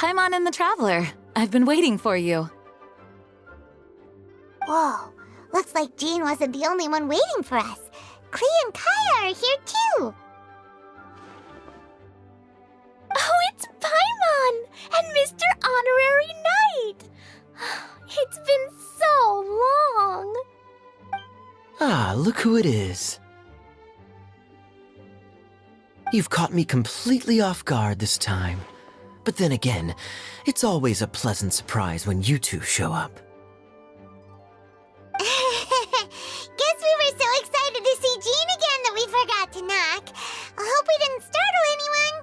Paimon and the Traveler. I've been waiting for you. Whoa, looks like Jean wasn't the only one waiting for us. Klee and Kaya are here too. Oh, it's Paimon and Mr. Honorary Knight. It's been so long. Ah, look who it is. You've caught me completely off guard this time. But then again, it's always a pleasant surprise when you two show up. Guess we were so excited to see Jean again that we forgot to knock. I hope we didn't startle anyone.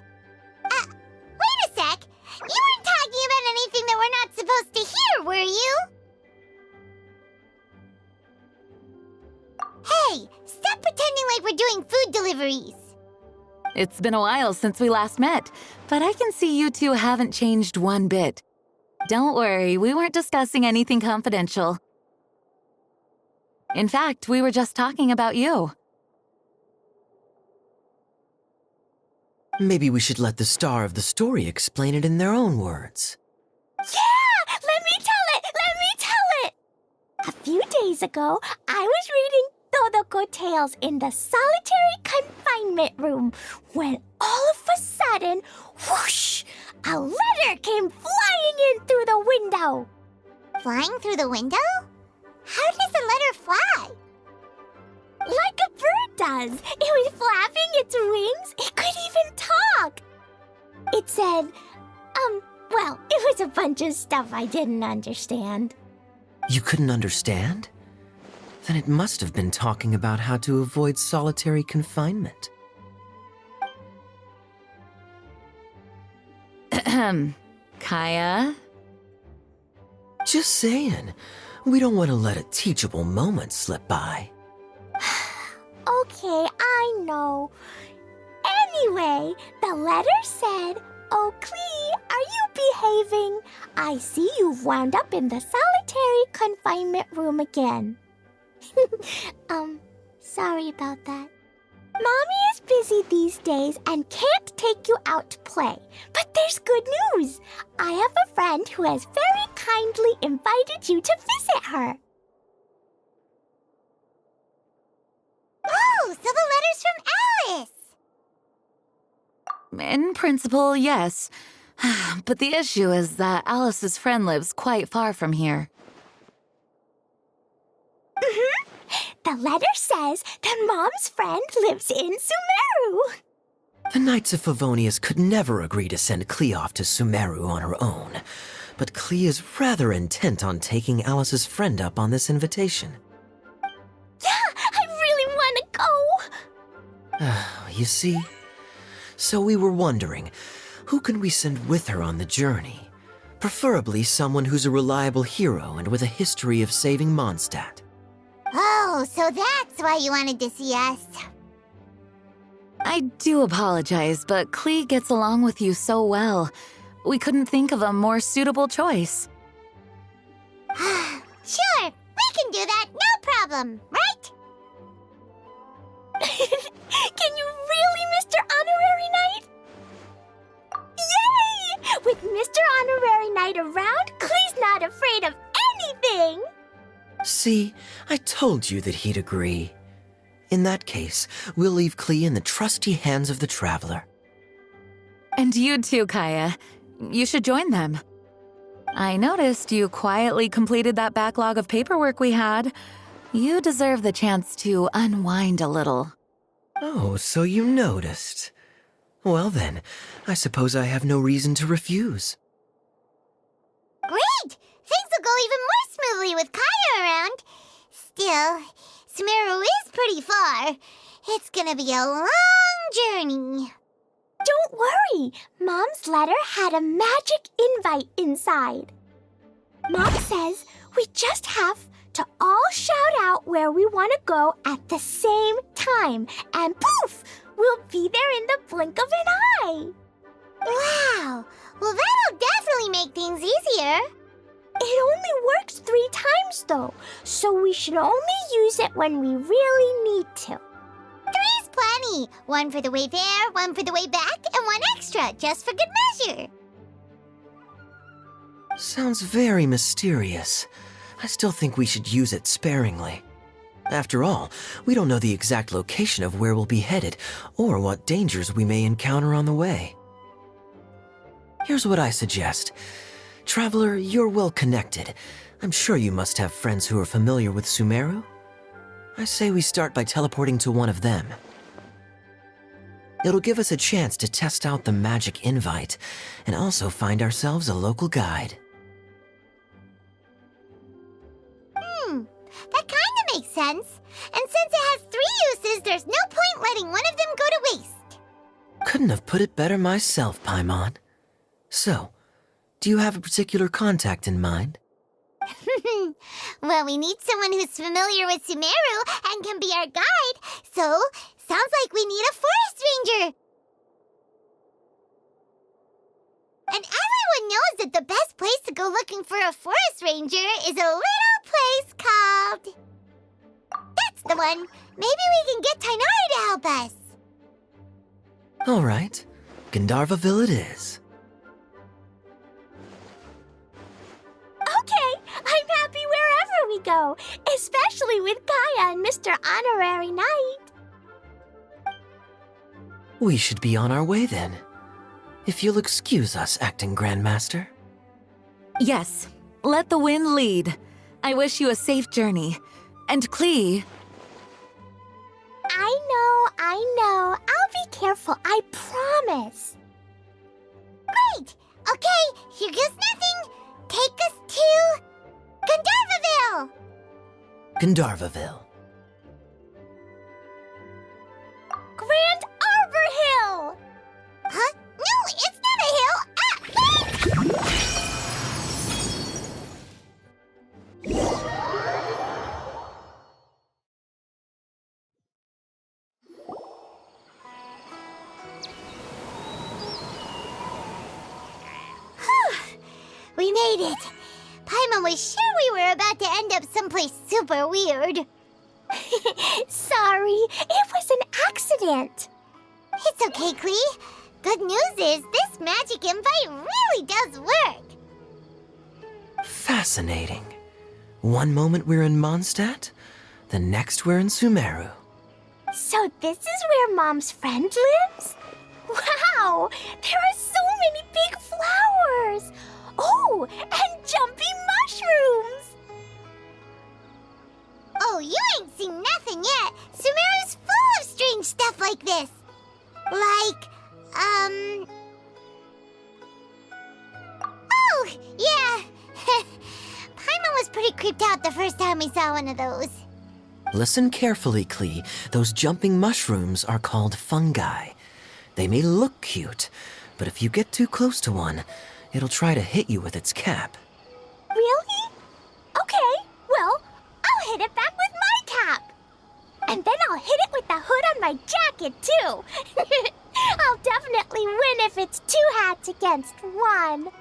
Wait a sec. You weren't talking about anything that we're not supposed to hear, were you? Hey, stop pretending like we're doing food deliveries. It's been a while since we last met, but I can see you two haven't changed one bit. Don't worry, we weren't discussing anything confidential. In fact, we were just talking about you. Maybe we should let the star of the story explain it in their own words. Yeah! Let me tell it! A few days ago, I was reading Todoko Tales in the solitary confinement room when all of a sudden, whoosh, a letter came flying in through the window. Flying through the window? How does a letter fly? Like a bird does. It was flapping its wings. It could even talk. It said, well, it was a bunch of stuff I didn't understand. You couldn't understand? Then it must have been talking about how to avoid solitary confinement. Kaya? Just saying. We don't want to let a teachable moment slip by. Okay, I know. Anyway, the letter said, "Oh, Klee, are you behaving? I see you've wound up in the solitary confinement room again." Sorry about that. Mommy is busy these days and can't take you out to play. But there's good news. I have a friend who has very kindly invited you to visit her. Oh, so the letter's from Alice. In principle, yes. But the issue is that Alice's friend lives quite far from here. The letter says that Mom's friend lives in Sumeru. The Knights of Favonius could never agree to send Klee off to Sumeru on her own, but Klee is rather intent on taking Alice's friend up on this invitation. Yeah, I really want to go. You see? So we were wondering, who can we send with her on the journey? Preferably someone who's a reliable hero and with a history of saving Mondstadt. Oh, so that's why you wanted to see us. I do apologize, but Klee gets along with you so well. We couldn't think of a more suitable choice. Sure, we can do that, no problem, right? Can you really, Mr. Honorary Knight? Yay! With Mr. Honorary Knight around, Klee's not afraid of anything. See, I told you that he'd agree. In that case, we'll leave Klee in the trusty hands of the Traveler. And you too, Kaya. You should join them. I noticed you quietly completed that backlog of paperwork we had. You deserve the chance to unwind a little. Oh, so you noticed. Well then, I suppose I have no reason to refuse. Great! Things will go even more smoothly with Kaya around. Still, Sumeru is pretty far. It's gonna be a long journey. Don't worry. Mom's letter had a magic invite inside. Mom says we just have to all shout out where we want to go at the same time. And poof! We'll be there in the blink of an eye. Wow! Well, that'll definitely make things easier. It only works 3 times, though, so we should only use it when we really need to. 3's plenty. 1 for the way there, 1 for the way back, and 1 extra, just for good measure. Sounds very mysterious. I still think we should use it sparingly. After all, we don't know the exact location of where we'll be headed or what dangers we may encounter on the way. Here's what I suggest. Traveler, you're well connected. I'm sure you must have friends who are familiar with Sumeru. I say we start by teleporting to one of them. It'll give us a chance to test out the magic invite and also find ourselves a local guide. That kinda makes sense. And since it has 3 uses, there's no point letting one of them go to waste. Couldn't have put it better myself, Paimon. So, do you have a particular contact in mind? Well, we need someone who's familiar with Sumeru and can be our guide, so sounds like we need a forest ranger. And everyone knows that the best place to go looking for a forest ranger is a little place called... That's the one! Maybe we can get Tainari to help us. All right, Gandharvaville it is. Okay, I'm happy wherever we go, especially with Kaya and Mr. Honorary Knight. We should be on our way then. If you'll excuse us, Acting Grandmaster. Yes, let the wind lead. I wish you a safe journey. And Klee, I know. I'll be careful, I promise. Great! Okay, here goes nothing. Take us to... Gandharvaville! Gandharvaville. Grand Arbor Hill! Huh? No, it's not a hill! We made it! Paimon was sure we were about to end up someplace super weird. Sorry, it was an accident. It's okay, Klee. Good news is this magic invite really does work. Fascinating. One moment we're in Mondstadt, the next we're in Sumeru. So this is where Mom's friend lives? Wow, there are so many big flowers. Oh, and jumping mushrooms. Oh, you ain't seen nothing yet. Sumeru's full of strange stuff like this. Like, Oh, yeah. Paimon was pretty creeped out the first time we saw one of those. Listen carefully, Klee. Those jumping mushrooms are called fungi. They may look cute, but if you get too close to one, it'll try to hit you with its cap. Really? Okay, well, I'll hit it back with my cap. And then I'll hit it with the hood on my jacket, too. I'll definitely win if it's 2 hats against 1.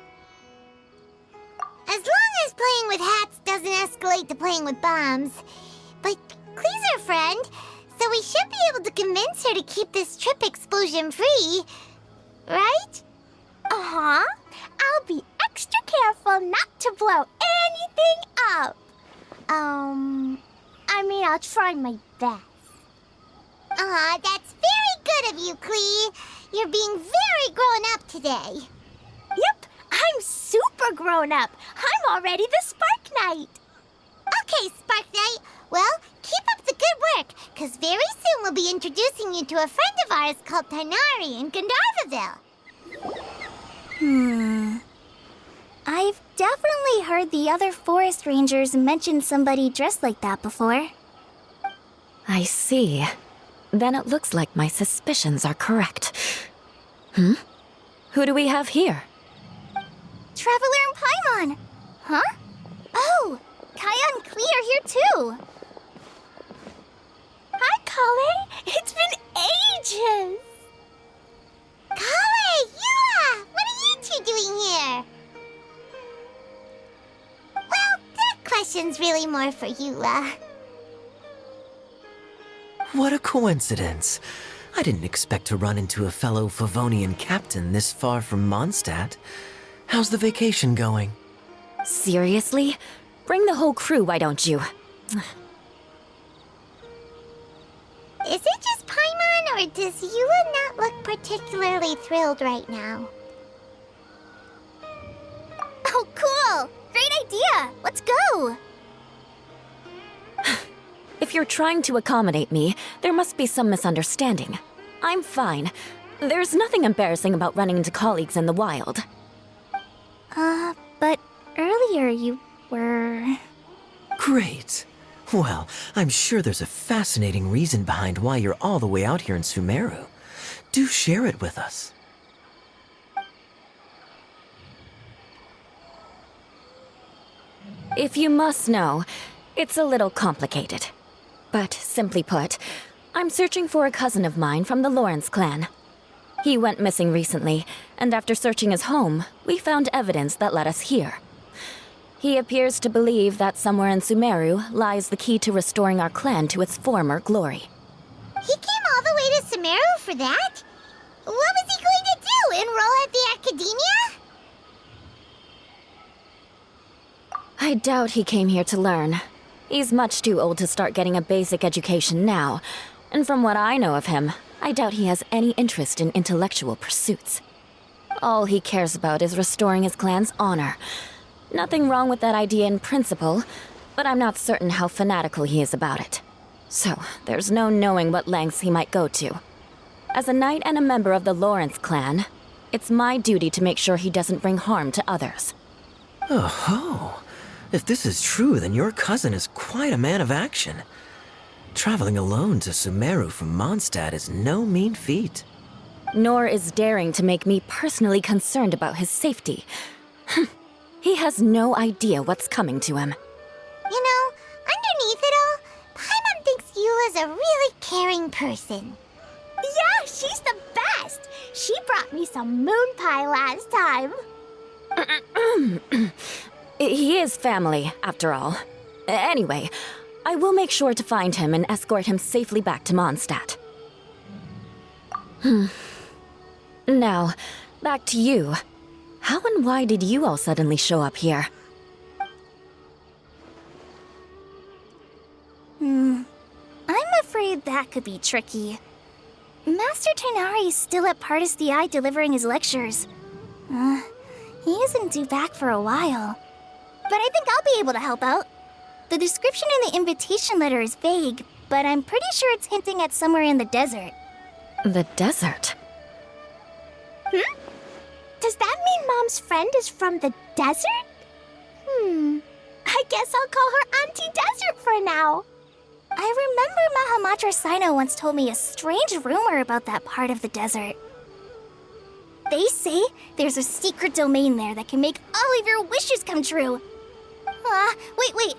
As long as playing with hats doesn't escalate to playing with bombs. But Klee's our friend, so we should be able to convince her to keep this trip explosion-free. Right? Uh-huh. I'll be extra careful not to blow anything up. I'll try my best. Aw, that's very good of you, Klee. You're being very grown up today. Yep, I'm super grown up. I'm already the Spark Knight. Okay, Spark Knight. Well, keep up the good work, because very soon we'll be introducing you to a friend of ours called Tainari in Gandharvaville. I've definitely heard the other forest rangers mention somebody dressed like that before. I see. Then it looks like my suspicions are correct. Who do we have here? Traveler and Paimon. Huh? Oh, Kaya and Klee are here too. Hi, Kale. It's been ages. Kale, Yula! What are you two doing here? Well, that question's really more for Yula. What a coincidence. I didn't expect to run into a fellow Favonian captain this far from Mondstadt. How's the vacation going? Seriously? Bring the whole crew, why don't you? Is it just Paimon, or does Eula not look particularly thrilled right now? Oh, cool! Great idea! Let's go! If you're trying to accommodate me, there must be some misunderstanding. I'm fine. There's nothing embarrassing about running into colleagues in the wild. But earlier you were... Great. Well, I'm sure there's a fascinating reason behind why you're all the way out here in Sumeru. Do share it with us. If you must know, it's a little complicated. But simply put, I'm searching for a cousin of mine from the Lawrence clan. He went missing recently, and after searching his home, we found evidence that led us here. He appears to believe that somewhere in Sumeru lies the key to restoring our clan to its former glory. He came all the way to Sumeru for that? What was he going to do, enroll at the academia? I doubt he came here to learn. He's much too old to start getting a basic education now, and from what I know of him, I doubt he has any interest in intellectual pursuits. All he cares about is restoring his clan's honor. Nothing wrong with that idea in principle, but I'm not certain how fanatical he is about it. So, there's no knowing what lengths he might go to. As a knight and a member of the Lawrence clan, it's my duty to make sure he doesn't bring harm to others. Oh-ho! If this is true, then your cousin is quite a man of action. Traveling alone to Sumeru from Mondstadt is no mean feat. Nor is daring to make me personally concerned about his safety. He has no idea what's coming to him. You know, underneath it all, Paimon thinks Eula's a really caring person. Yeah, she's the best! She brought me some moon pie last time. He is family, after all. Anyway, I will make sure to find him and escort him safely back to Mondstadt. Now, back to you. How and why did you all suddenly show up here? I'm afraid that could be tricky. Master Tighnari is still at Partis the Eye delivering his lectures. He isn't due back for a while. But I think I'll be able to help out. The description in the invitation letter is vague, but I'm pretty sure it's hinting at somewhere in the desert. The desert? Does that mean Mom's friend is from the desert? I guess I'll call her Auntie Desert for now. I remember Mahamatra Sino once told me a strange rumor about that part of the desert. They say there's a secret domain there that can make all of your wishes come true. Wait.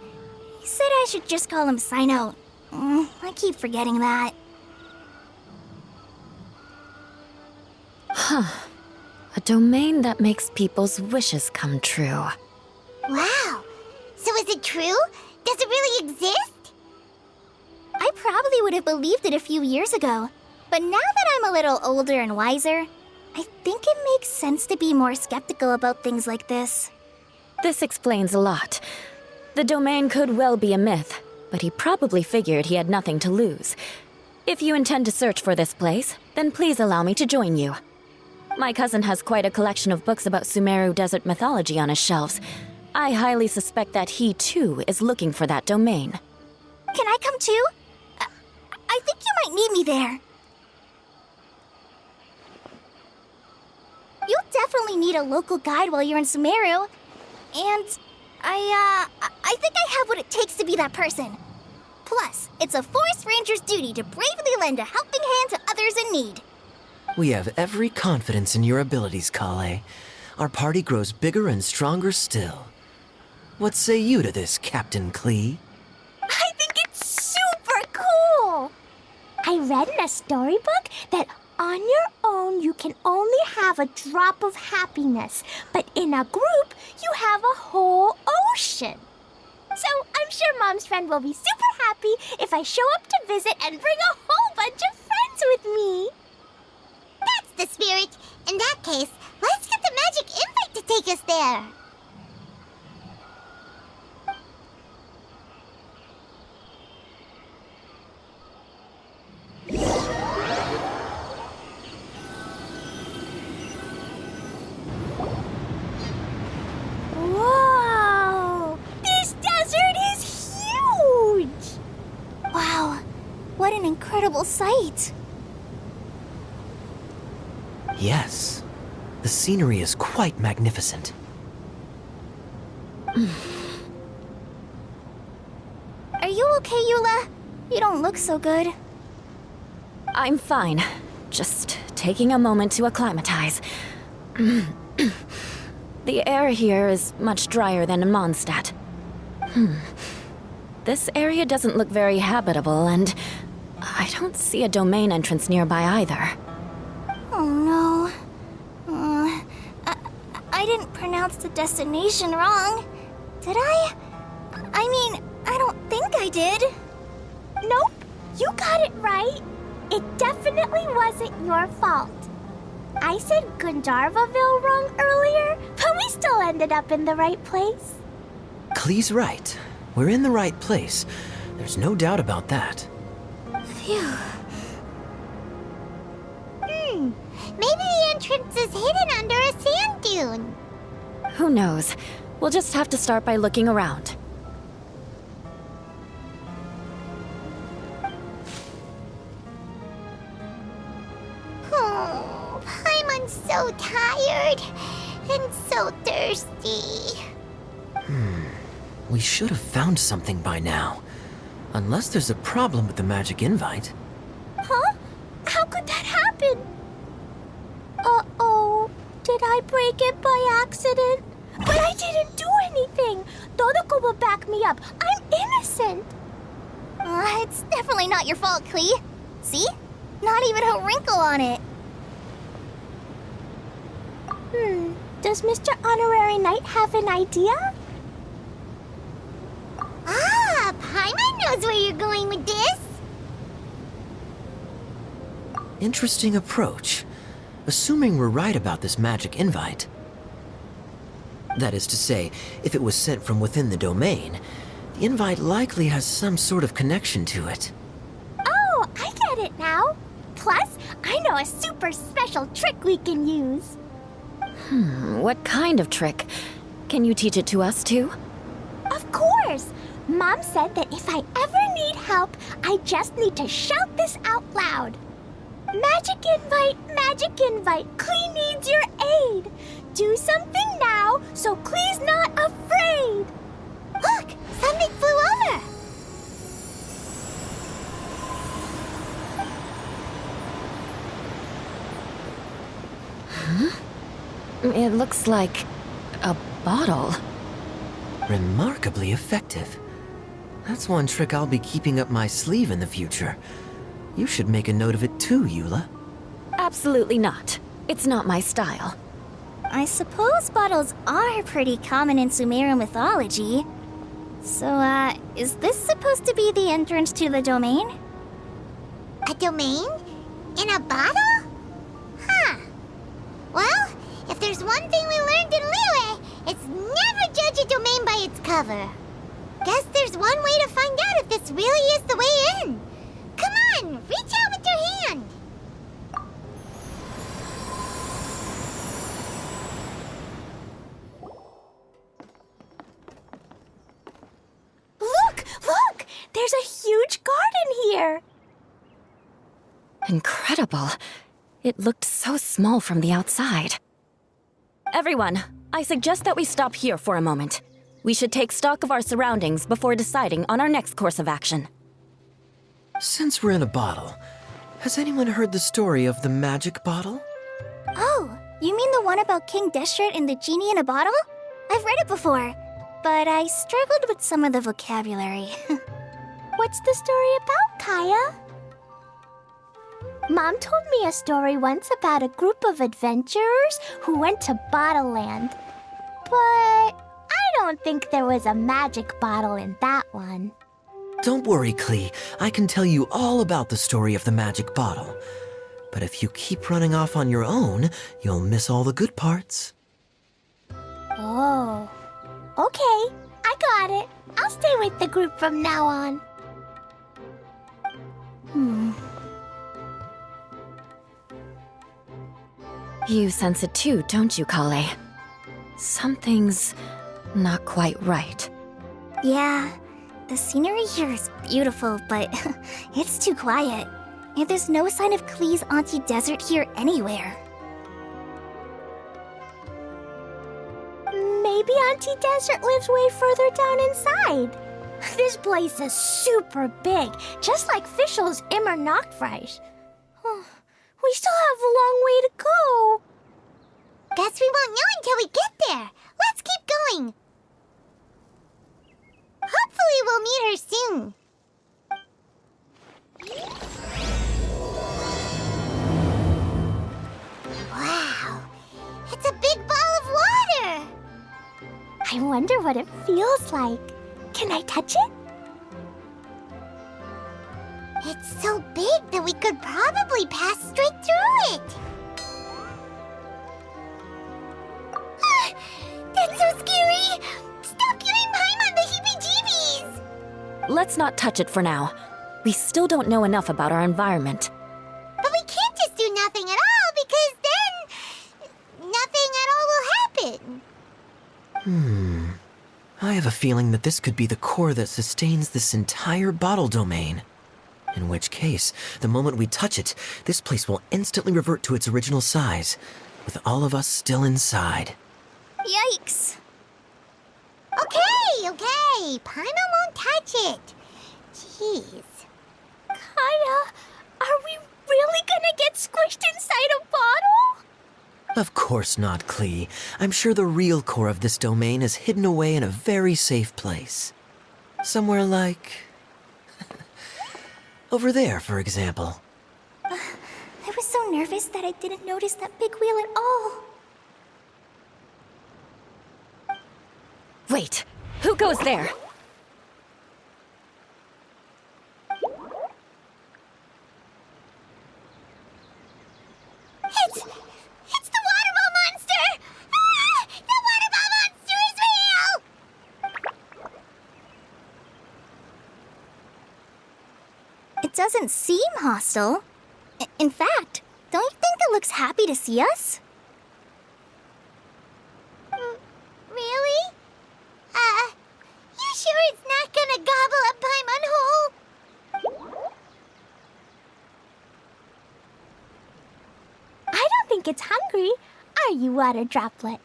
He said I should just call him Sino. I keep forgetting that. A domain that makes people's wishes come true. Wow. So is it true? Does it really exist? I probably would have believed it a few years ago. But now that I'm a little older and wiser, I think it makes sense to be more skeptical about things like this. This explains a lot. The domain could well be a myth, but he probably figured he had nothing to lose. If you intend to search for this place, then please allow me to join you. My cousin has quite a collection of books about Sumeru desert mythology on his shelves. I highly suspect that he, too, is looking for that domain. Can I come too? I think you might need me there. You'll definitely need a local guide while you're in Sumeru. And I think I have what it takes to be that person. Plus, it's a forest ranger's duty to bravely lend a helping hand to others in need. We have every confidence in your abilities, Kale. Our party grows bigger and stronger still. What say you to this, Captain Klee? I think it's super cool! I read in a storybook that on your own you can only have a drop of happiness, but in a group you have a whole ocean. So I'm sure Mom's friend will be super happy if I show up to visit and bring a whole bunch of friends with me. That's the spirit. In that case, let's get the magic invite to take us there. What an incredible sight. Yes, the scenery is quite magnificent. Are you okay, Eula? You don't look so good. I'm fine. Just taking a moment to acclimatize. The air here is much drier than in Mondstadt. This area doesn't look very habitable, and I don't see a domain entrance nearby either. Oh no. I didn't pronounce the destination wrong. Did I? I mean, I don't think I did. Nope, you got it right. It definitely wasn't your fault. I said Gundarvaville wrong earlier, but we still ended up in the right place. Klee's right. We're in the right place. There's no doubt about that. Phew. Maybe the entrance is hidden under a sand dune. Who knows? We'll just have to start by looking around. Oh, Paimon's so tired and so thirsty. We should have found something by now. Unless there's a problem with the magic invite. Huh? How could that happen? Uh-oh. Did I break it by accident? But I didn't do anything. Todoko will back me up. I'm innocent. It's definitely not your fault, Klee. See? Not even a wrinkle on it. Does Mr. Honorary Knight have an idea? Ah, Paimon knows where you're going with this. Interesting approach. Assuming we're right about this magic invite. That is to say, if it was sent from within the domain, the invite likely has some sort of connection to it. Oh, I get it now. Plus, I know a super special trick we can use. What kind of trick? Can you teach it to us too? Of course! Mom said that if I ever need help, I just need to shout this out loud. Magic invite, Klee needs your aid. Do something now so Klee's not afraid. Look, something flew over. It looks like a bottle. Remarkably effective. That's one trick I'll be keeping up my sleeve in the future. You should make a note of it too, Eula. Absolutely not. It's not my style. I suppose bottles are pretty common in Sumerian mythology. So, is this supposed to be the entrance to the domain? A domain? In a bottle? Huh. Well, if there's one thing we learned in Liyue, it's never judge a domain by its cover. Guess there's one way to find out if this really is the way in. Come on, reach out with your hand. Look! There's a huge garden here! Incredible. It looked so small from the outside. Everyone, I suggest that we stop here for a moment. We should take stock of our surroundings before deciding on our next course of action. Since we're in a bottle, has anyone heard the story of the magic bottle? Oh, you mean the one about King Deshret and the genie in a bottle? I've read it before, but I struggled with some of the vocabulary. What's the story about, Kaya? Mom told me a story once about a group of adventurers who went to Bottle Land. But I don't think there was a magic bottle in that one. Don't worry, Klee. I can tell you all about the story of the magic bottle. But if you keep running off on your own, you'll miss all the good parts. Oh, okay. I got it. I'll stay with the group from now on. You sense it too, don't you, Kale? Something's not quite right. Yeah, The scenery here is beautiful, but it's too quiet. And there's no sign of Klee's Auntie Desert here anywhere. Maybe Auntie Desert lives way further down inside. This place is super big, just like Fischl's Immer Nachtreich. We still have a long way to go. Guess we won't know until we get there. Let's keep going. Hopefully we'll meet her soon. Wow, it's a big ball of water. I wonder what it feels like. Can I touch it? It's so big that we could probably pass straight through it. Ah, that's so scary. Stop giving Paimon the heebie-jeebies. Let's not touch it for now. We still don't know enough about our environment. But we can't just do nothing at all because then nothing at all will happen. I have a feeling that this could be the core that sustains this entire bottle domain. In which case, the moment we touch it, this place will instantly revert to its original size, with all of us still inside. Yikes! Okay. Paimon won't touch it. Jeez. Kaya, are we really gonna get squished inside a bottle? Of course not, Klee. I'm sure the real core of this domain is hidden away in a very safe place. Somewhere like... over there, for example. I was so nervous that I didn't notice that big wheel at all. Wait, who goes there? It's the water ball monster! Ah! The water ball monster is real! It doesn't seem hostile. In fact, don't you think it looks happy to see us? Really? You sure it's not gonna gobble up Paimon whole? I don't think it's hungry. Are you, Water Droplet?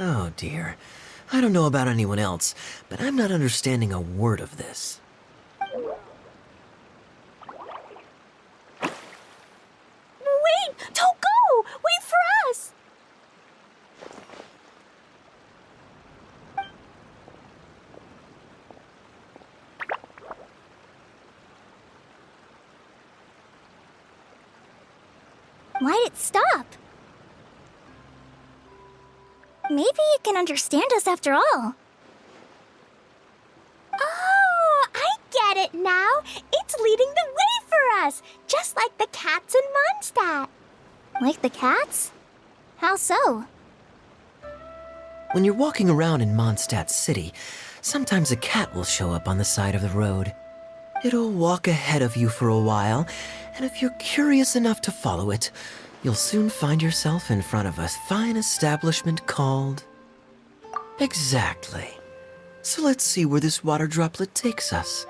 Oh dear. I don't know about anyone else, but I'm not understanding a word of this. Wait! Don't go! Wait for us! Why'd it stop? Maybe it can understand us after all. Oh, I get it now. It's leading the way for us, just like the cats in Mondstadt. Like the cats? How so? When you're walking around in Mondstadt City, sometimes a cat will show up on the side of the road. It'll walk ahead of you for a while, and if you're curious enough to follow it, you'll soon find yourself in front of a fine establishment called... Exactly. So let's see where this water droplet takes us.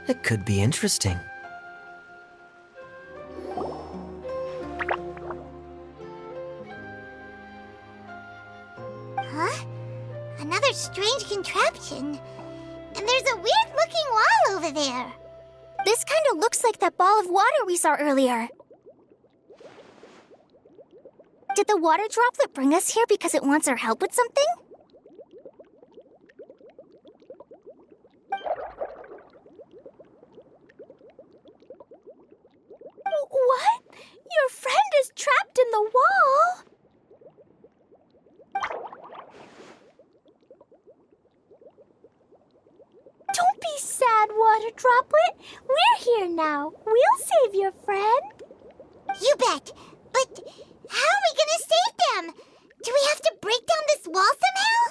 It could be interesting. Huh? Another strange contraption. And there's a weird-looking wall over there. This kind of looks like that ball of water we saw earlier. Did the water droplet bring us here because it wants our help with something? What? Your friend is trapped in the wall? Don't be sad, Water Droplet. We're here now. We'll save your friend. You bet. But how are we gonna save them? Do we have to break down this wall somehow?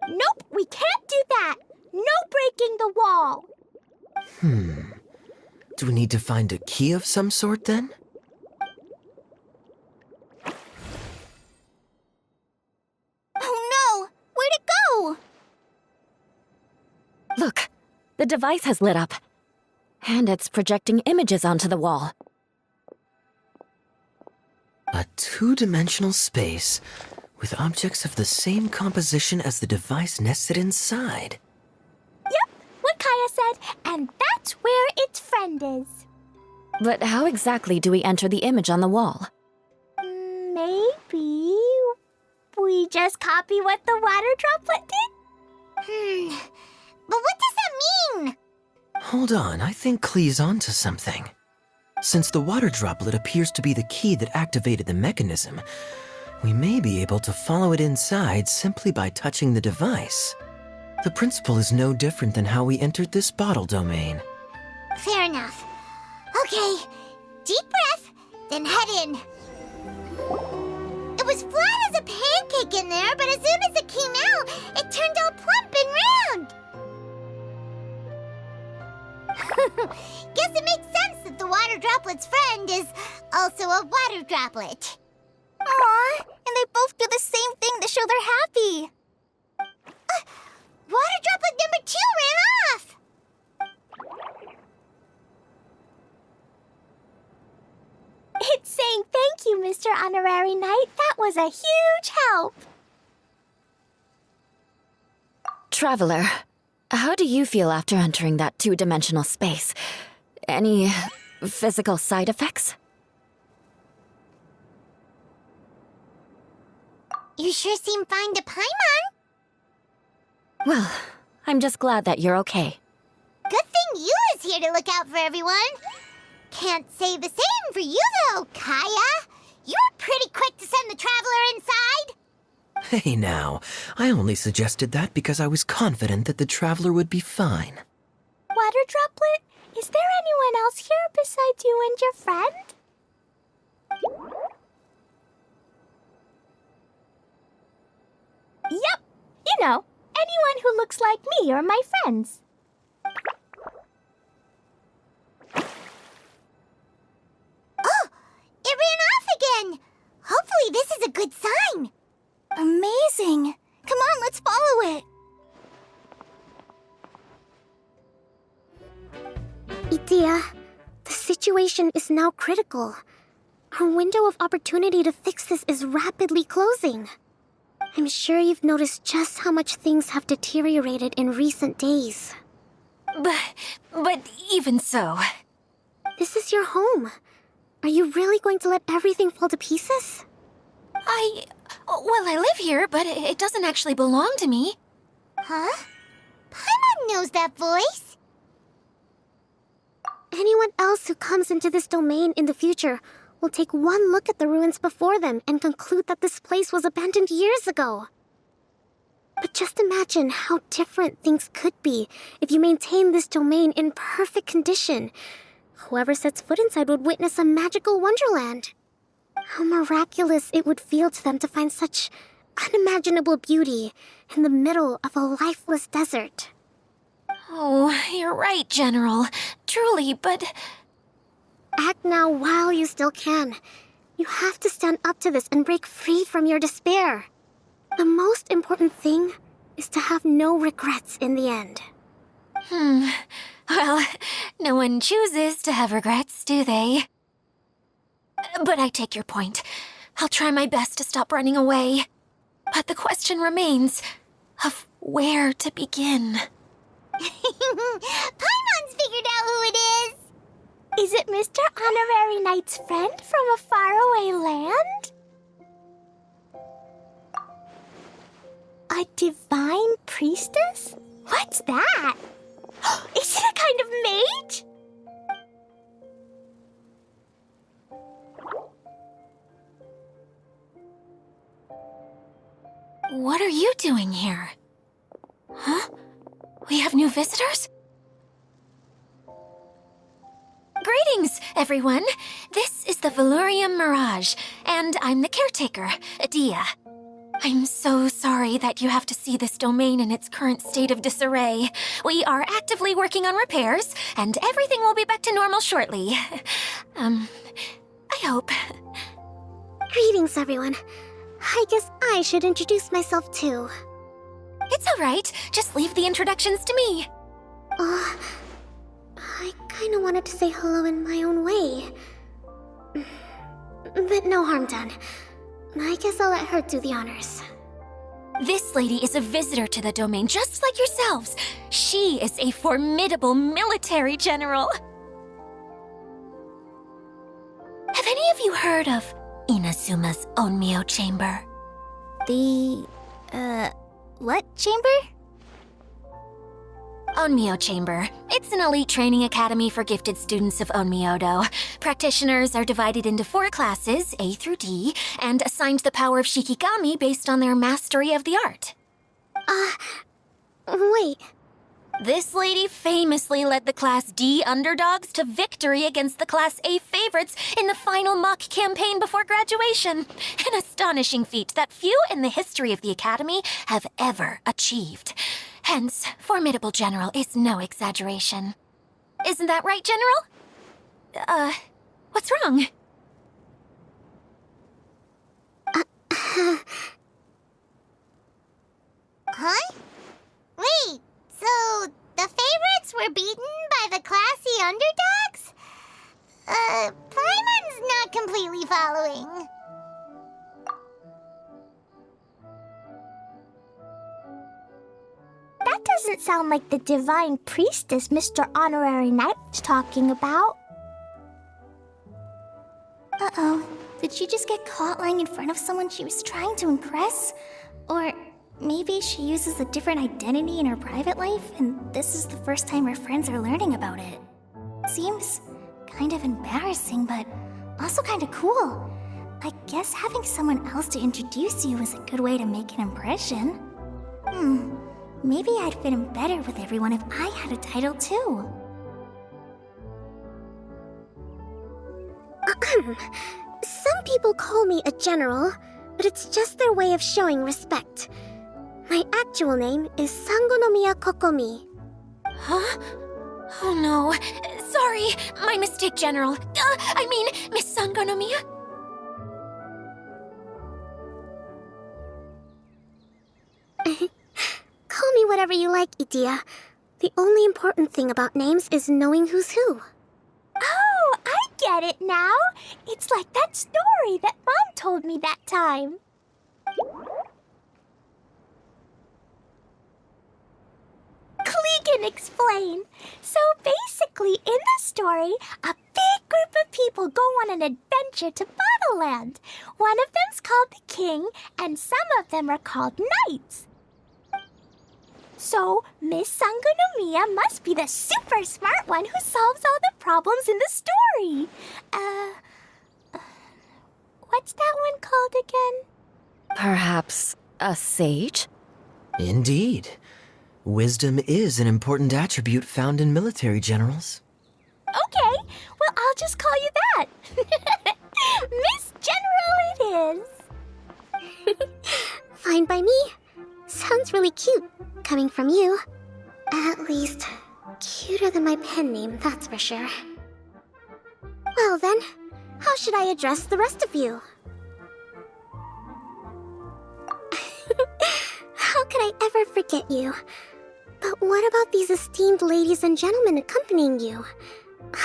Nope, we can't do that. No breaking the wall. First, we need to find a key of some sort, then? Oh no! Where'd it go? Look, the device has lit up. And it's projecting images onto the wall. A two-dimensional space with objects of the same composition as the device nested inside. Yep, what Kaya said, and that's where its friend is. But how exactly do we enter the image on the wall? Maybe we just copy what the water droplet did? But what does that mean? Hold on, I think Klee's onto something. Since the water droplet appears to be the key that activated the mechanism, we may be able to follow it inside simply by touching the device. The principle is no different than how we entered this bottle domain. Fair enough. Okay, deep breath, then head in. It was flat as a pancake in there, but as soon as it came out, it turned all plump and round. Guess it makes sense that the water droplet's friend is also a water droplet. Aw, and they both do the same thing to show they're happy. Water droplet number 2 ran off! It's saying thank you, Mr. Honorary Knight. That was a huge help. Traveler, how do you feel after entering that two-dimensional space? Any physical side effects? You sure seem fine to Paimon. Well, I'm just glad that you're okay. Good thing you is here to look out for everyone. Can't say the same for you, though, Kaya. You were pretty quick to send the traveler inside. Hey now, I only suggested that because I was confident that the traveler would be fine. Water droplet, is there anyone else here besides you and your friend? Yep, you know, anyone who looks like me or my friends. Oh, it ran off again. Hopefully this is a good sign. Amazing. Come on, let's follow it. Itia, the situation is now critical. Our window of opportunity to fix this is rapidly closing. I'm sure you've noticed just how much things have deteriorated in recent days. But even so... This is your home. Are you really going to let everything fall to pieces? Well, I live here, but it doesn't actually belong to me. Huh? Paimon knows that voice. Anyone else who comes into this domain in the future will take one look at the ruins before them and conclude that this place was abandoned years ago. But just imagine how different things could be if you maintain this domain in perfect condition. Whoever sets foot inside would witness a magical wonderland. How miraculous it would feel to them to find such unimaginable beauty in the middle of a lifeless desert. Oh, you're right, General. Truly, but... Act now while you still can. You have to stand up to this and break free from your despair. The most important thing is to have no regrets in the end. Well, no one chooses to have regrets, do they? But I take your point. I'll try my best to stop running away. But the question remains of where to begin. Paimon's figured out who it is. Is it Mr. Honorary Knight's friend from a faraway land? A divine priestess? What's that? Is it a kind of mage? What are you doing here? Huh? We have new visitors? Greetings, everyone. This is the Valurium Mirage, and I'm the caretaker, Adia. I'm so sorry that you have to see this domain in its current state of disarray. We are actively working on repairs, and everything will be back to normal shortly. I hope. Greetings, everyone. I guess I should introduce myself too. It's all right. Just leave the introductions to me. Oh, I kinda wanted to say hello in my own way. But no harm done. I guess I'll let her do the honors. This lady is a visitor to the domain, just like yourselves. She is a formidable military general. Have any of you heard of Inazuma's Onmyo Chamber? What chamber? Onmyo Chamber. It's an elite training academy for gifted students of Onmyodo. Practitioners are divided into 4 classes, A through D, and assigned the power of Shikigami based on their mastery of the art. Wait. This lady famously led the Class D underdogs to victory against the Class A favorites in the final mock campaign before graduation. An astonishing feat that few in the history of the Academy have ever achieved. Hence, formidable general is no exaggeration. Isn't that right, General? What's wrong? Huh? Wait, so the favorites were beaten by the classy underdogs? Paimon's not completely following. That doesn't sound like the divine priestess Mr. Honorary Knight was talking about. Uh-oh. Did she just get caught lying in front of someone she was trying to impress? Or maybe she uses a different identity in her private life, and this is the first time her friends are learning about it. Seems kind of embarrassing, but also kind of cool. I guess having someone else to introduce you is a good way to make an impression. Maybe I'd fit in better with everyone if I had a title too. Some people call me a general, but it's just their way of showing respect. My actual name is Sangonomiya Kokomi. Huh? Oh no. Sorry, my mistake, General. I mean, Miss Sangonomiya. Call me whatever you like, Idia. The only important thing about names is knowing who's who. Oh, I get it now. It's like that story that Mom told me that time. Klee can explain. So basically, in the story, a big group of people go on an adventure to Bottleland. One of them's called the King, and some of them are called Knights. So, Miss Sangonomiya must be the super smart one who solves all the problems in the story. What's that one called again? Perhaps a sage? Indeed. Wisdom is an important attribute found in military generals. Okay, well, I'll just call you that. Miss General it is. Fine by me. Sounds really cute, coming from you. At least, cuter than my pen name, that's for sure. Well then, how should I address the rest of you? How could I ever forget you? But what about these esteemed ladies and gentlemen accompanying you?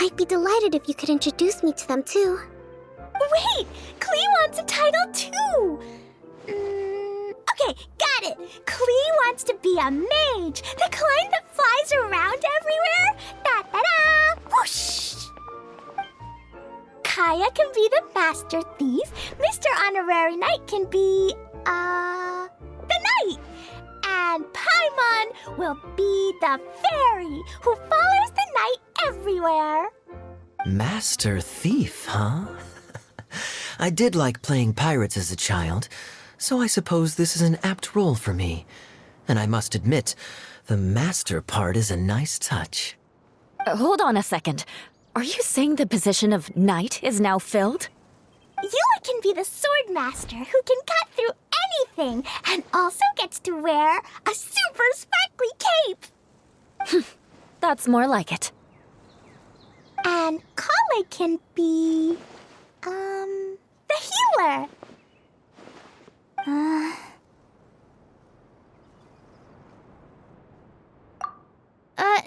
I'd be delighted if you could introduce me to them too. Wait, Klee wants a title too. Okay, got it. Klee wants to be a mage, the kind that flies around everywhere. Da-da-da! Whoosh! Kaya can be the master thief. Mr. Honorary Knight can be, the knight. And Paimon will be the fairy who follows the knight everywhere. Master Thief, huh? I did like playing pirates as a child, so I suppose this is an apt role for me. And I must admit, the master part is a nice touch. Hold on a second. Are you saying the position of knight is now filled? You can be the sword master who can cut through anything, and also gets to wear a super sparkly cape. That's more like it. And Kale can be, the healer.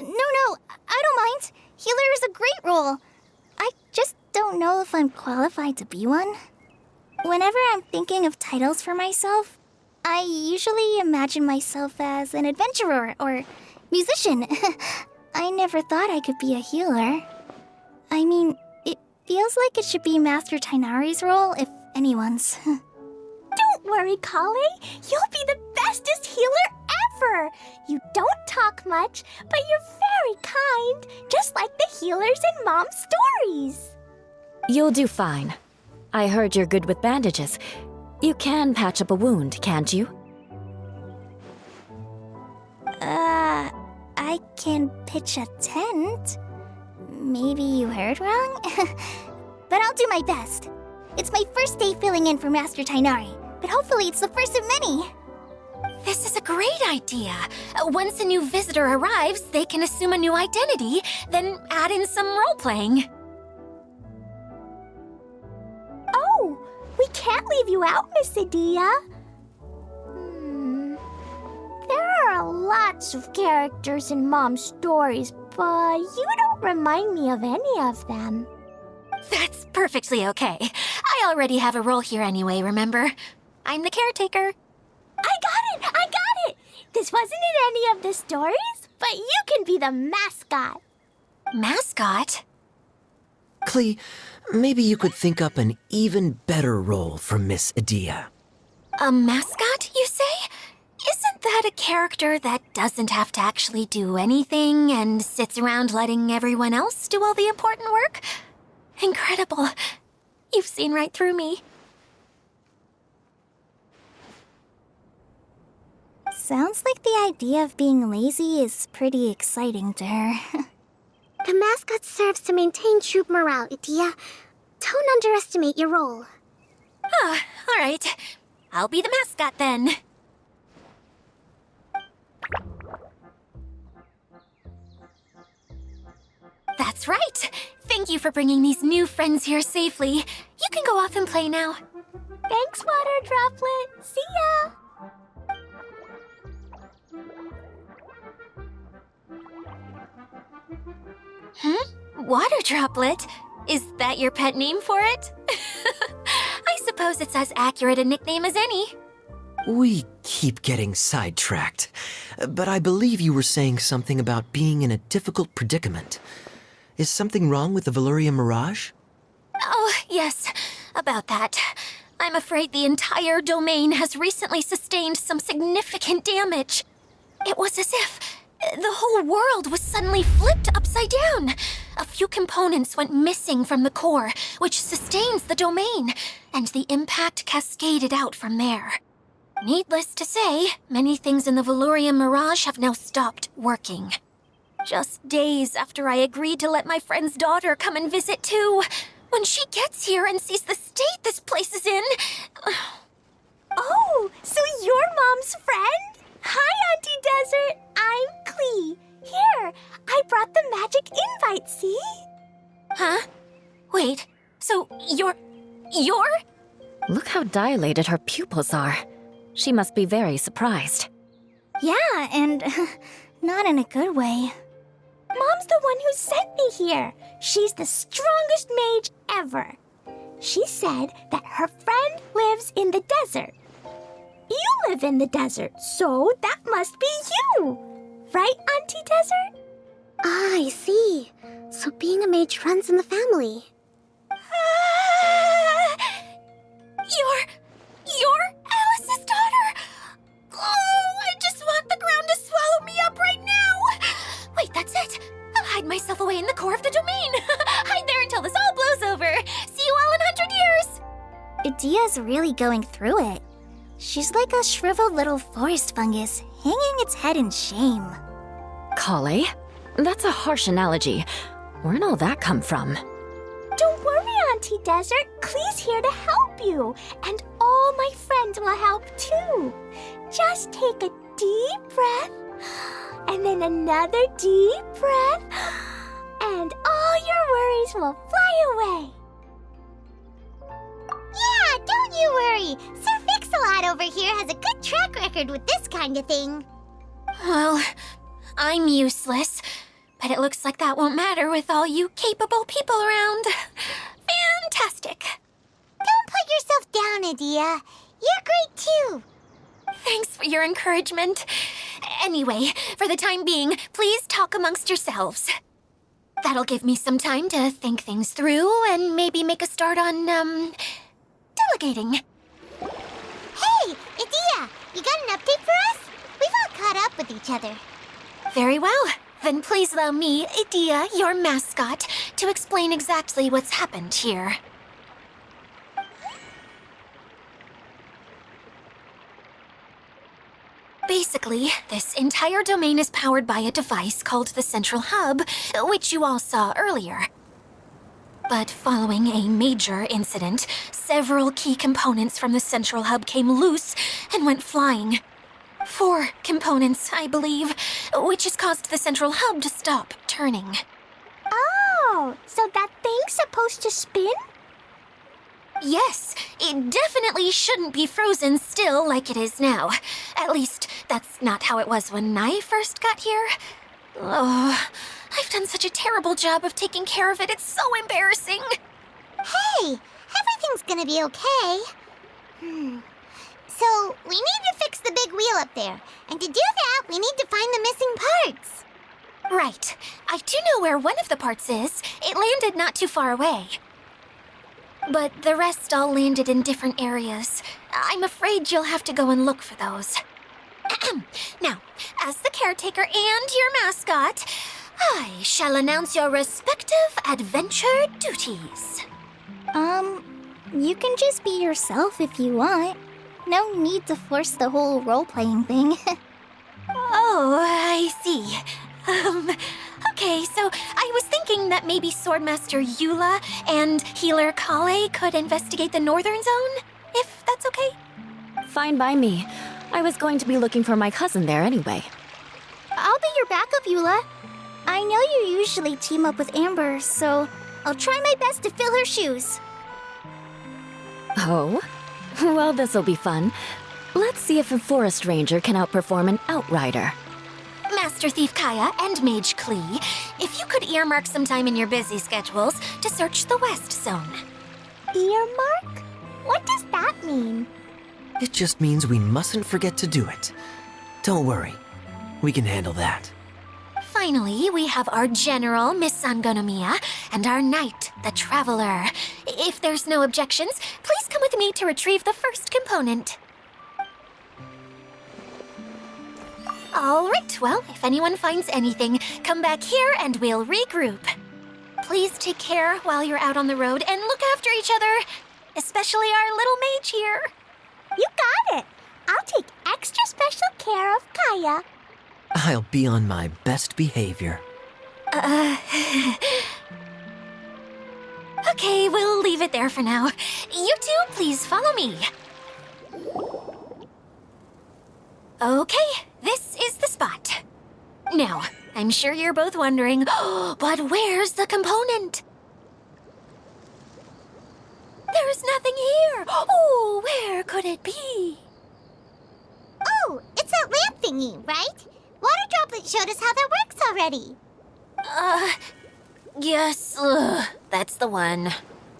No, I don't mind. Healer is a great role. I just don't know if I'm qualified to be one. Whenever I'm thinking of titles for myself, I usually imagine myself as an adventurer or musician. I never thought I could be a healer. I mean, it feels like it should be Master Tainari's role, if anyone's. Don't worry, Kale. You'll be the bestest healer ever. You don't talk much, but you're very kind, just like the healers in Mom's stories. You'll do fine. I heard you're good with bandages. You can patch up a wound, can't you? I can pitch a tent. Maybe you heard wrong? But I'll do my best. It's my first day filling in for Master Tainari, but hopefully it's the first of many. This is a great idea. Once a new visitor arrives, they can assume a new identity, then add in some role-playing. Oh, we can't leave you out, Miss Adia. There are lots of characters in Mom's stories, but you don't remind me of any of them. That's perfectly okay. I already have a role here anyway, remember? I'm the caretaker. I got it! This wasn't in any of the stories, but you can be the mascot. Mascot? Klee, maybe you could think up an even better role for Miss Adia. A mascot, you say? Isn't that a character that doesn't have to actually do anything and sits around letting everyone else do all the important work? Incredible. You've seen right through me. Sounds like the idea of being lazy is pretty exciting to her. The mascot serves to maintain troop morale, Adia. Don't underestimate your role. Ah, all right. I'll be the mascot then. That's right. Thank you for bringing these new friends here safely. You can go off and play now. Thanks, Water Droplet. See ya! Water Droplet? Is that your pet name for it? I suppose it's as accurate a nickname as any. We keep getting sidetracked, but I believe you were saying something about being in a difficult predicament. Is something wrong with the Veluria Mirage? Oh, yes, about that. I'm afraid the entire domain has recently sustained some significant damage. It was as if the whole world was suddenly flipped upside down. A few components went missing from the core, which sustains the domain, and the impact cascaded out from there. Needless to say, many things in the Veluria Mirage have now stopped working. Just days after I agreed to let my friend's daughter come and visit too. When she gets here and sees the state this place is in... Oh, so you're Mom's friend? Hi, Auntie Desert. I'm Klee. Here, I brought the magic invite, see? Huh? Wait, so you're... Look how dilated her pupils are. She must be very surprised. Yeah, and not in a good way. Mom's the one who sent me here. She's the strongest mage ever. She said that her friend lives in the desert. You live in the desert, so that must be you. Right, Auntie Desert? Ah, I see. So being a mage runs in the family. You're Alice's daughter? Oh, I just want the ground to swallow me up right now. Wait, that's it. I'll hide myself away in the core of the domain. Hide there until this all blows over. See you all in 100 years. Adia's really going through it. She's like a shriveled little forest fungus, hanging its head in shame. Kale? That's a harsh analogy. Where'd all that come from? Don't worry, Auntie Desert. Klee's here to help you. And all all my friends will help too. Just take a deep breath, and then another deep breath, and all your worries will fly away. Yeah, don't you worry. Sir Fix-a-Lot over here has a good track record with this kind of thing. Well, I'm useless, but it looks like that won't matter with all you capable people around. Fantastic. Don't put yourself down, Adia. You're great too. Thanks for your encouragement. Anyway, for the time being, please talk amongst yourselves. That'll give me some time to think things through and maybe make a start on, delegating. Hey, Adia, you got an update for us? We've all caught up with each other. Very well. Then please allow me, Idia, your mascot, to explain exactly what's happened here. Basically, this entire domain is powered by a device called the Central Hub, which you all saw earlier. But following a major incident, several key components from the Central Hub came loose and went flying. 4 components, I believe, which has caused the Central Hub to stop turning. Oh, so that thing's supposed to spin? Yes, it definitely shouldn't be frozen still like it is now. At least, that's not how it was when I first got here. Oh, I've done such a terrible job of taking care of it, it's so embarrassing. Hey, everything's gonna be okay. So, we need to fix the big wheel up there. And to do that, we need to find the missing parts. Right, I do know where one of the parts is. It landed not too far away. But the rest all landed in different areas. I'm afraid you'll have to go and look for those. Now, as the caretaker and your mascot, I shall announce your respective adventure duties. You can just be yourself if you want. No need to force the whole role-playing thing. Oh, I see. Okay, so I was thinking that maybe Swordmaster Eula and Healer Kale could investigate the Northern Zone, if that's okay? Fine by me. I was going to be looking for my cousin there anyway. I'll be your backup, Eula. I know you usually team up with Amber, so I'll try my best to fill her shoes. Oh? Well, this'll be fun. Let's see if a forest ranger can outperform an outrider. Master Thief Kaya and Mage Klee, if you could earmark some time in your busy schedules to search the West Zone. Earmark? What does that mean? It just means we mustn't forget to do it. Don't worry. We can handle that. Finally, we have our General, Miss Sangonomiya, and our Knight, the Traveler. If there's no objections, please come with me to retrieve the first component. All right, well, if anyone finds anything, come back here and we'll regroup. Please take care while you're out on the road and look after each other, especially our little mage here. You got it. I'll take extra special care of Kaya. I'll be on my best behavior. Okay, we'll leave it there for now. You two, please follow me. Okay, this is the spot. Now, I'm sure you're both wondering, but where's the component? There's nothing here. Oh, where could it be? Oh, it's that lamp thingy, right? Water Droplet showed us how that works already. Yes, that's the one.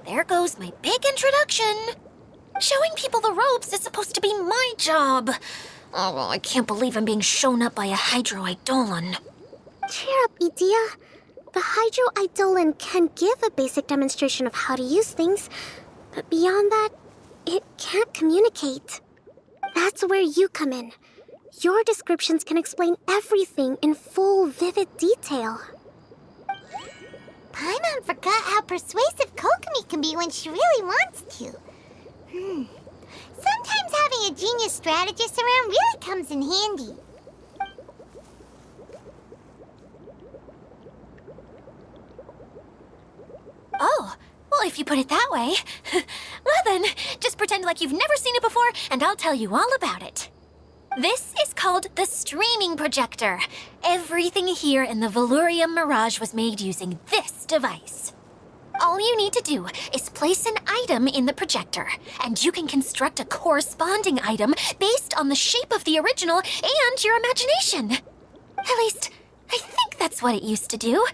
There goes my big introduction. Showing people the ropes is supposed to be my job. Oh, I can't believe I'm being shown up by a Hydro Eidolon. Cheer up, Idia. The Hydro Eidolon can give a basic demonstration of how to use things, but beyond that, it can't communicate. That's where you come in. Your descriptions can explain everything in full, vivid detail. Paimon forgot how persuasive Kokomi can be when she really wants to. Sometimes having a genius strategist around really comes in handy. Oh, well, if you put it that way. Well then, just pretend like you've never seen it before, and I'll tell you all about it. This is called the streaming projector. Everything here in the Valurium Mirage was made using this device. All you need to do is place an item in the projector, and you can construct a corresponding item based on the shape of the original and your imagination. At least, I think that's what it used to do.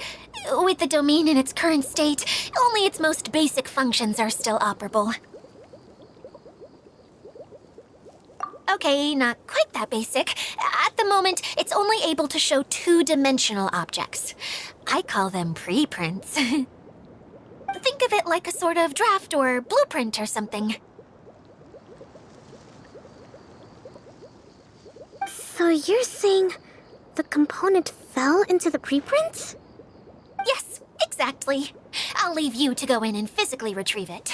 With the domain in its current state, only its most basic functions are still operable. Okay, not quite that basic. At the moment, it's only able to show two-dimensional objects. I call them preprints. Think of it like a sort of draft or blueprint or something. So you're saying the component fell into the preprints? Yes, exactly. I'll leave you to go in and physically retrieve it.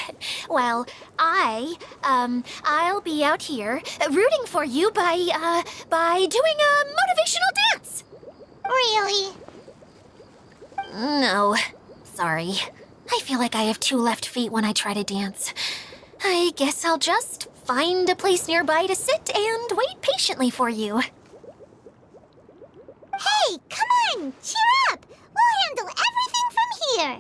Well, I'll be out here rooting for you by doing a motivational dance. Really? No, sorry. I feel like I have two left feet when I try to dance. I guess I'll just find a place nearby to sit and wait patiently for you. Hey, come on! Cheer up! We'll handle everything from here!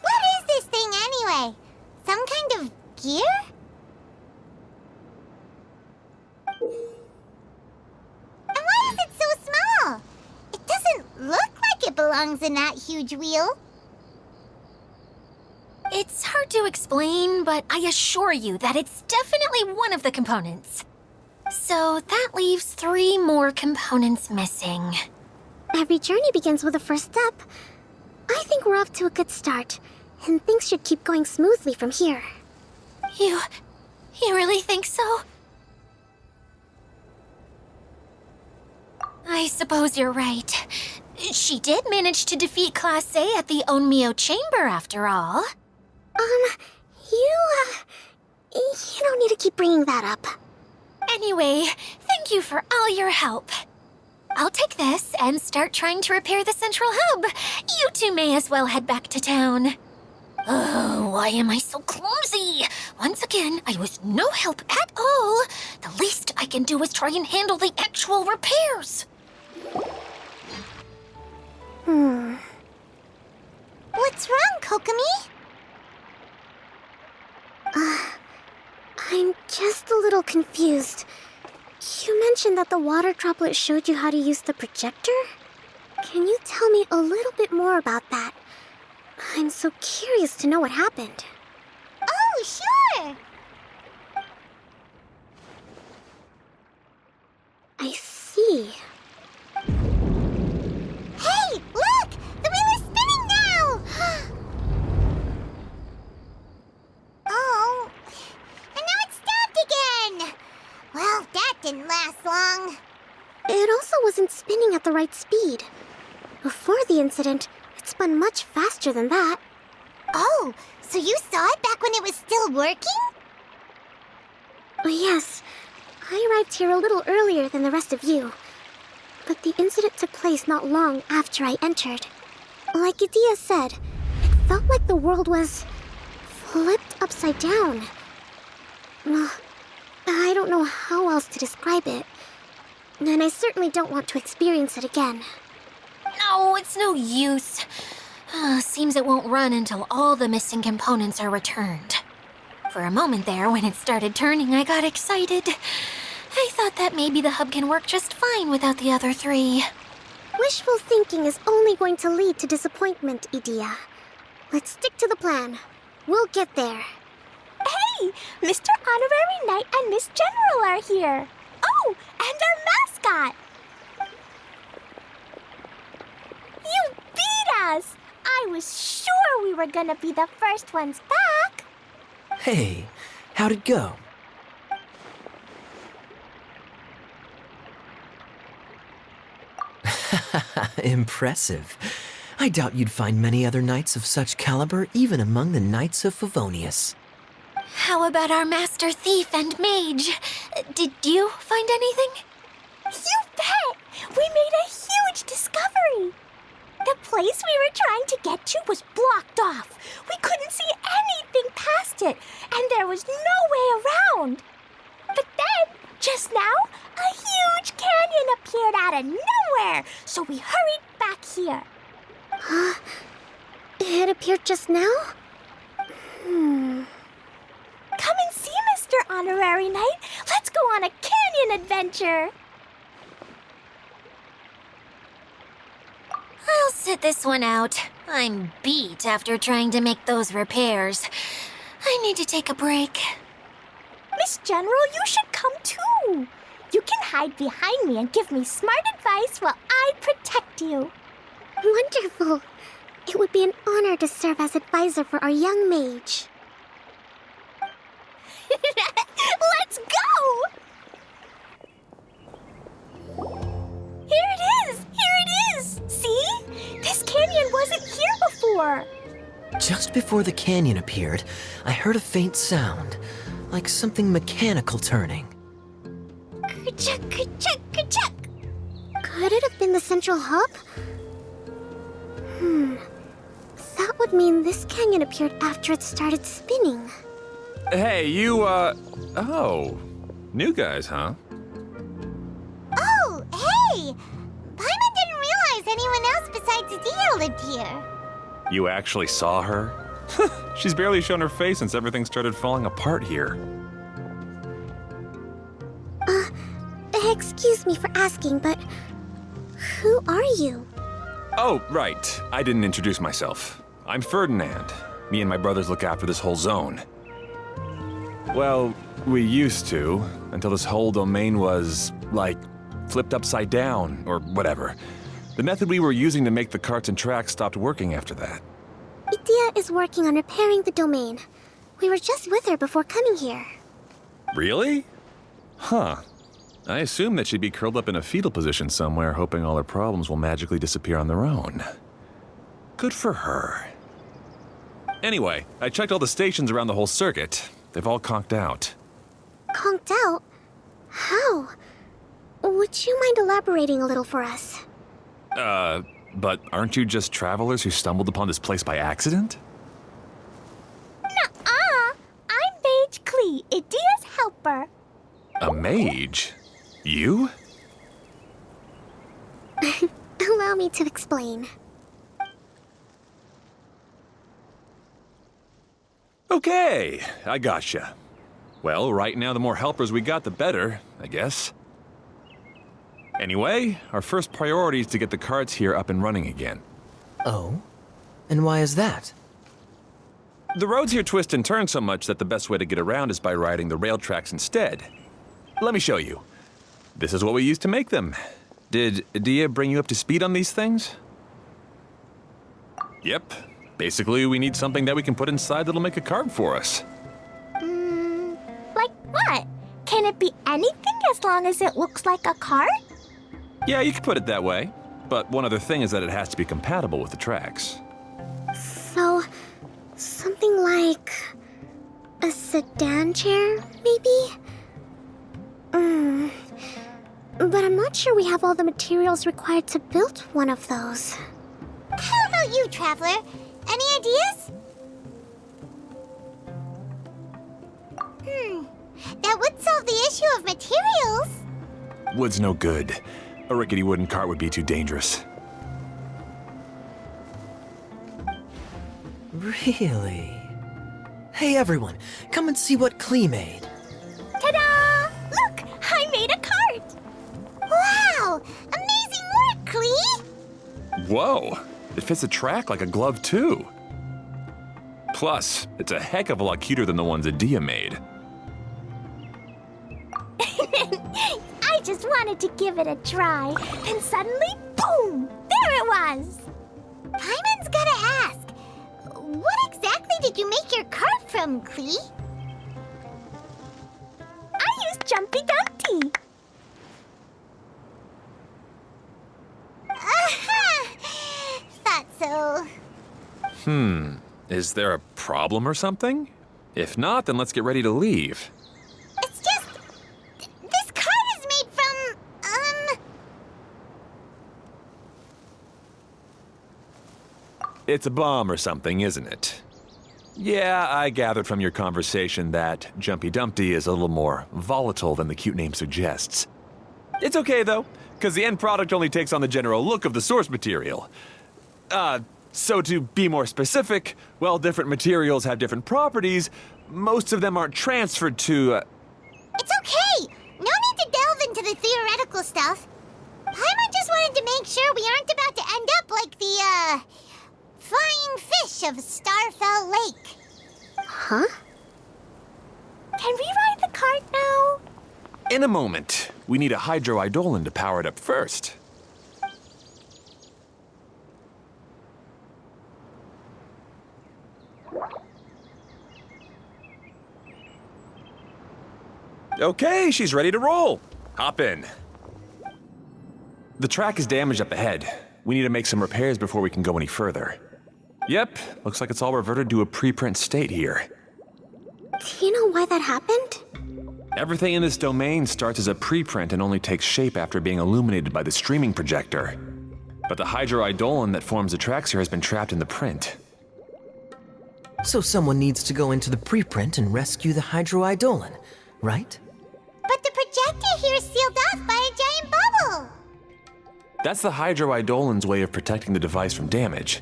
What is this thing anyway? Some kind of gear? And why is it so small? It doesn't look like it belongs in that huge wheel. It's hard to explain, but I assure you that it's definitely one of the components. So that leaves 3 more components missing. Every journey begins with a first step. I think we're off to a good start, and things should keep going smoothly from here. You really think so? I suppose you're right. She did manage to defeat Class A at the Onmyo Chamber, after all. You don't need to keep bringing that up. Anyway, thank you for all your help. I'll take this and start trying to repair the central hub. You two may as well head back to town. Oh, why am I so clumsy? Once again, I was no help at all. The least I can do is try and handle the actual repairs. What's wrong, Kokomi? I'm just a little confused. You mentioned that the water droplet showed you how to use the projector? Can you tell me a little bit more about that? I'm so curious to know what happened. Oh, sure! I see. Hey, look! The wheel is spinning now! Oh, and now it's stopped again! Well, that didn't last long. It also wasn't spinning at the right speed. Before the incident, it spun much faster than that. Oh, so you saw it back when it was still working? Yes, I arrived here a little earlier than the rest of you. But the incident took place not long after I entered. Like Idia said, it felt like the world was flipped upside down. Well, I don't know how else to describe it. And I certainly don't want to experience it again. No, it's no use. Seems it won't run until all the missing components are returned. For a moment there, when it started turning, I got excited. I thought that maybe the hub can work just fine without the other 3. Wishful thinking is only going to lead to disappointment, Idia. Let's stick to the plan. We'll get there. Hey, Mr. Honorary Knight and Miss General are here. Oh, and our mascot. You beat us! I was sure we were gonna be the first ones back. Hey, how'd it go? Impressive. I doubt you'd find many other knights of such caliber even among the Knights of Favonius. How about our Master Thief and Mage? Did you find anything? You bet! We made a huge discovery. The place we were trying to get to was blocked off. We couldn't see anything past it, and there was no way around. But then, just now, a huge canyon appeared out of nowhere, so we hurried back here. It appeared just now? Come and see, Mr. Honorary Knight. Let's go on a canyon adventure. I'll sit this one out. I'm beat after trying to make those repairs. I need to take a break. Miss General, you should come too. You can hide behind me and give me smart advice while I protect you. Wonderful. It would be an honor to serve as advisor for our young mage. Let's go! Here it is! Here it is! See? This canyon wasn't here before. Just before the canyon appeared, I heard a faint sound, like something mechanical turning. Ka-chuck, ka-chuck, ka-chuck. Could it have been the central hub? That would mean this canyon appeared after it started spinning. Hey, oh. New guys, huh? Oh, hey! Paimon didn't realize anyone else besides Dia lived here. You actually saw her? She's barely shown her face since everything started falling apart here. Excuse me for asking, but who are you? Oh, right. I didn't introduce myself. I'm Ferdinand. Me and my brothers look after this whole zone. Well, we used to, until this whole domain was, like, flipped upside down, or whatever. The method we were using to make the carts and tracks stopped working after that. Dia is working on repairing the domain. We were just with her before coming here. Really? Huh. I assumed that she'd be curled up in a fetal position somewhere, hoping all her problems will magically disappear on their own. Good for her. Anyway, I checked all the stations around the whole circuit. They've all conked out. Conked out? How? Would you mind elaborating a little for us? But aren't you just travelers who stumbled upon this place by accident? Nuh-uh. I'm Mage Klee, Idia's helper. A mage? You? Allow me to explain. Okay, I gotcha. Well, right now the more helpers we got, the better, I guess. Anyway, our first priority is to get the carts here up and running again. Oh? And why is that? The roads here twist and turn so much that the best way to get around is by riding the rail tracks instead. Let me show you. This is what we used to make them. Did Dia bring you up to speed on these things? Yep. Basically, we need something that we can put inside that'll make a cart for us. Like what? Can it be anything as long as it looks like a cart? Yeah, you could put it that way. But one other thing is that it has to be compatible with the tracks. So, something like a sedan chair, maybe? But I'm not sure we have all the materials required to build one of those. How about you, Traveler? Any ideas? That would solve the issue of materials. Wood's no good. A rickety wooden cart would be too dangerous. Really? Hey everyone, come and see what Klee made. Ta-da! Look, I made a cart. Wow! Amazing work, Klee! Whoa! It fits a track like a glove, too. Plus, it's a heck of a lot cuter than the ones that Dia made. I just wanted to give it a try, and suddenly, boom! There it was! Paimon's gotta ask, what exactly did you make your cart from, Klee? I used Jumpy Dumpty. Aha! Thought so. Is there a problem or something? If not, then let's get ready to leave. It's just... this cart is made from, It's a bomb or something, isn't it? Yeah, I gathered from your conversation that Jumpy Dumpty is a little more volatile than the cute name suggests. It's okay, though, because the end product only takes on the general look of the source material. So to be more specific, while different materials have different properties, most of them aren't transferred to, It's okay! No need to delve into the theoretical stuff. Paimon just wanted to make sure we aren't about to end up like the, flying fish of Starfell Lake. Huh? Can we ride the cart now? In a moment. We need a hydroidolin to power it up first. Okay, she's ready to roll. Hop in. The track is damaged up ahead. We need to make some repairs before we can go any further. Yep, looks like it's all reverted to a preprint state here. Do you know why that happened? Everything in this domain starts as a preprint and only takes shape after being illuminated by the streaming projector. But the hydroidolin that forms the tracks here has been trapped in the print. So someone needs to go into the preprint and rescue the hydroidolin, right? But the projector here is sealed off by a giant bubble. That's the hydroidolin's way of protecting the device from damage.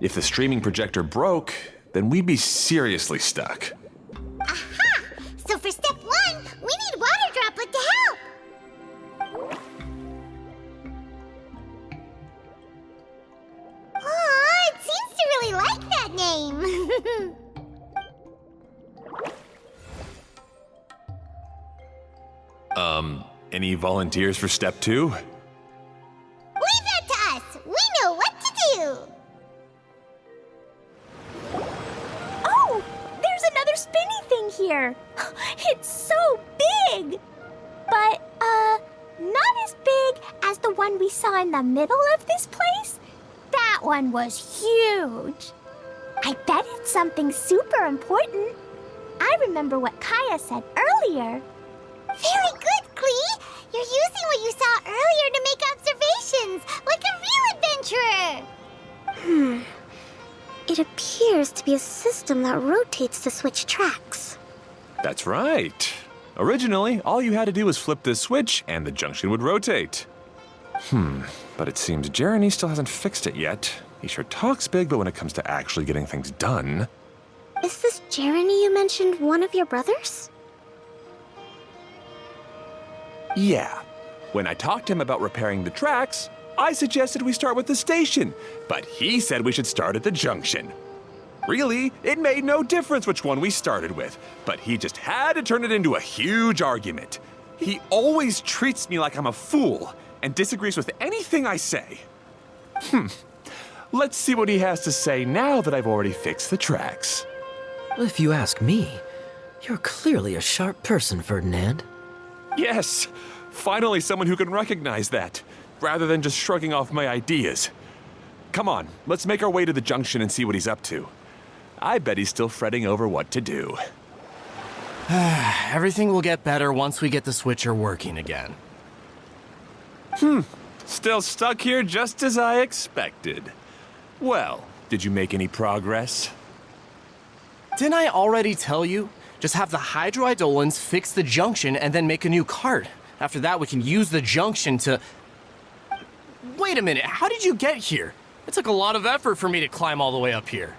If the streaming projector broke, then we'd be seriously stuck. Aha! So for step 1, we need Water Droplet to help. Oh, it seems to really like that name. Any volunteers for step 2? Leave that to us. We know what to do. Oh, there's another spinny thing here. It's so big. But, not as big as the one we saw in the middle of this place. That one was huge. I bet it's something super important. I remember what Kaya said earlier. Very good, Klee. You're using what you saw earlier to make observations, like a real adventurer. It appears to be a system that rotates to switch tracks. That's right. Originally, all you had to do was flip this switch and the junction would rotate. But it seems Jeremy still hasn't fixed it yet. He sure talks big, but when it comes to actually getting things done... Is this Jeremy you mentioned one of your brothers? Yeah. When I talked to him about repairing the tracks, I suggested we start with the station, but he said we should start at the junction. Really, it made no difference which one we started with, but he just had to turn it into a huge argument. He always treats me like I'm a fool and disagrees with anything I say. Let's see what he has to say now that I've already fixed the tracks. If you ask me, you're clearly a sharp person, Ferdinand. Yes, finally someone who can recognize that, rather than just shrugging off my ideas. Come on, let's make our way to the junction and see what he's up to. I bet he's still fretting over what to do. Everything will get better once we get the switcher working again. Still stuck here just as I expected. Well, did you make any progress? Didn't I already tell you? Just have the hydroidolins fix the junction and then make a new cart. After that, we can use the junction to... Wait a minute, how did you get here? It took a lot of effort for me to climb all the way up here.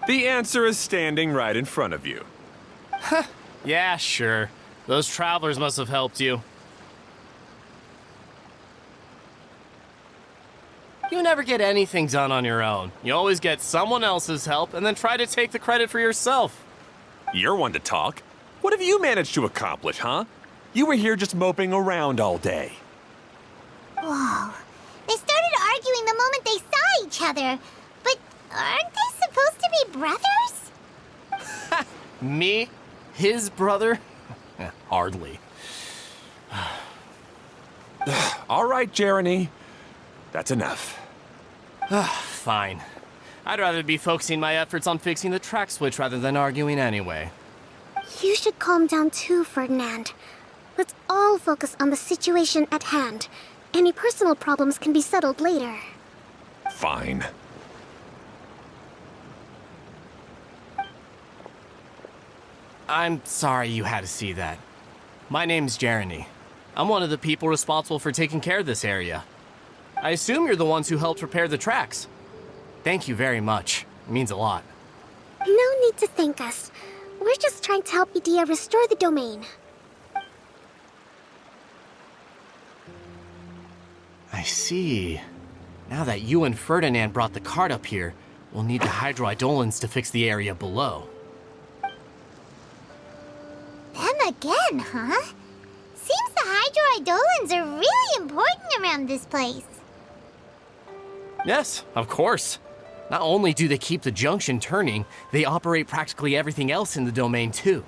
The answer is standing right in front of you. Yeah, sure. Those travelers must have helped you. You never get anything done on your own. You always get someone else's help and then try to take the credit for yourself. You're one to talk. What have you managed to accomplish, huh? You were here just moping around all day. Whoa. They started arguing the moment they saw each other. But aren't they supposed to be brothers? Me? His brother? Hardly. All right, Jeremy. That's enough. Fine. I'd rather be focusing my efforts on fixing the track switch rather than arguing anyway. You should calm down too, Ferdinand. Let's all focus on the situation at hand. Any personal problems can be settled later. Fine. I'm sorry you had to see that. My name's Jeremy. I'm one of the people responsible for taking care of this area. I assume you're the ones who helped repair the tracks. Thank you very much. It means a lot. No need to thank us. We're just trying to help Edea restore the domain. I see. Now that you and Ferdinand brought the cart up here, we'll need the hydroidolins to fix the area below. Them again, huh? Seems the hydroidolins are really important around this place. Yes, of course. Not only do they keep the junction turning, they operate practically everything else in the domain too.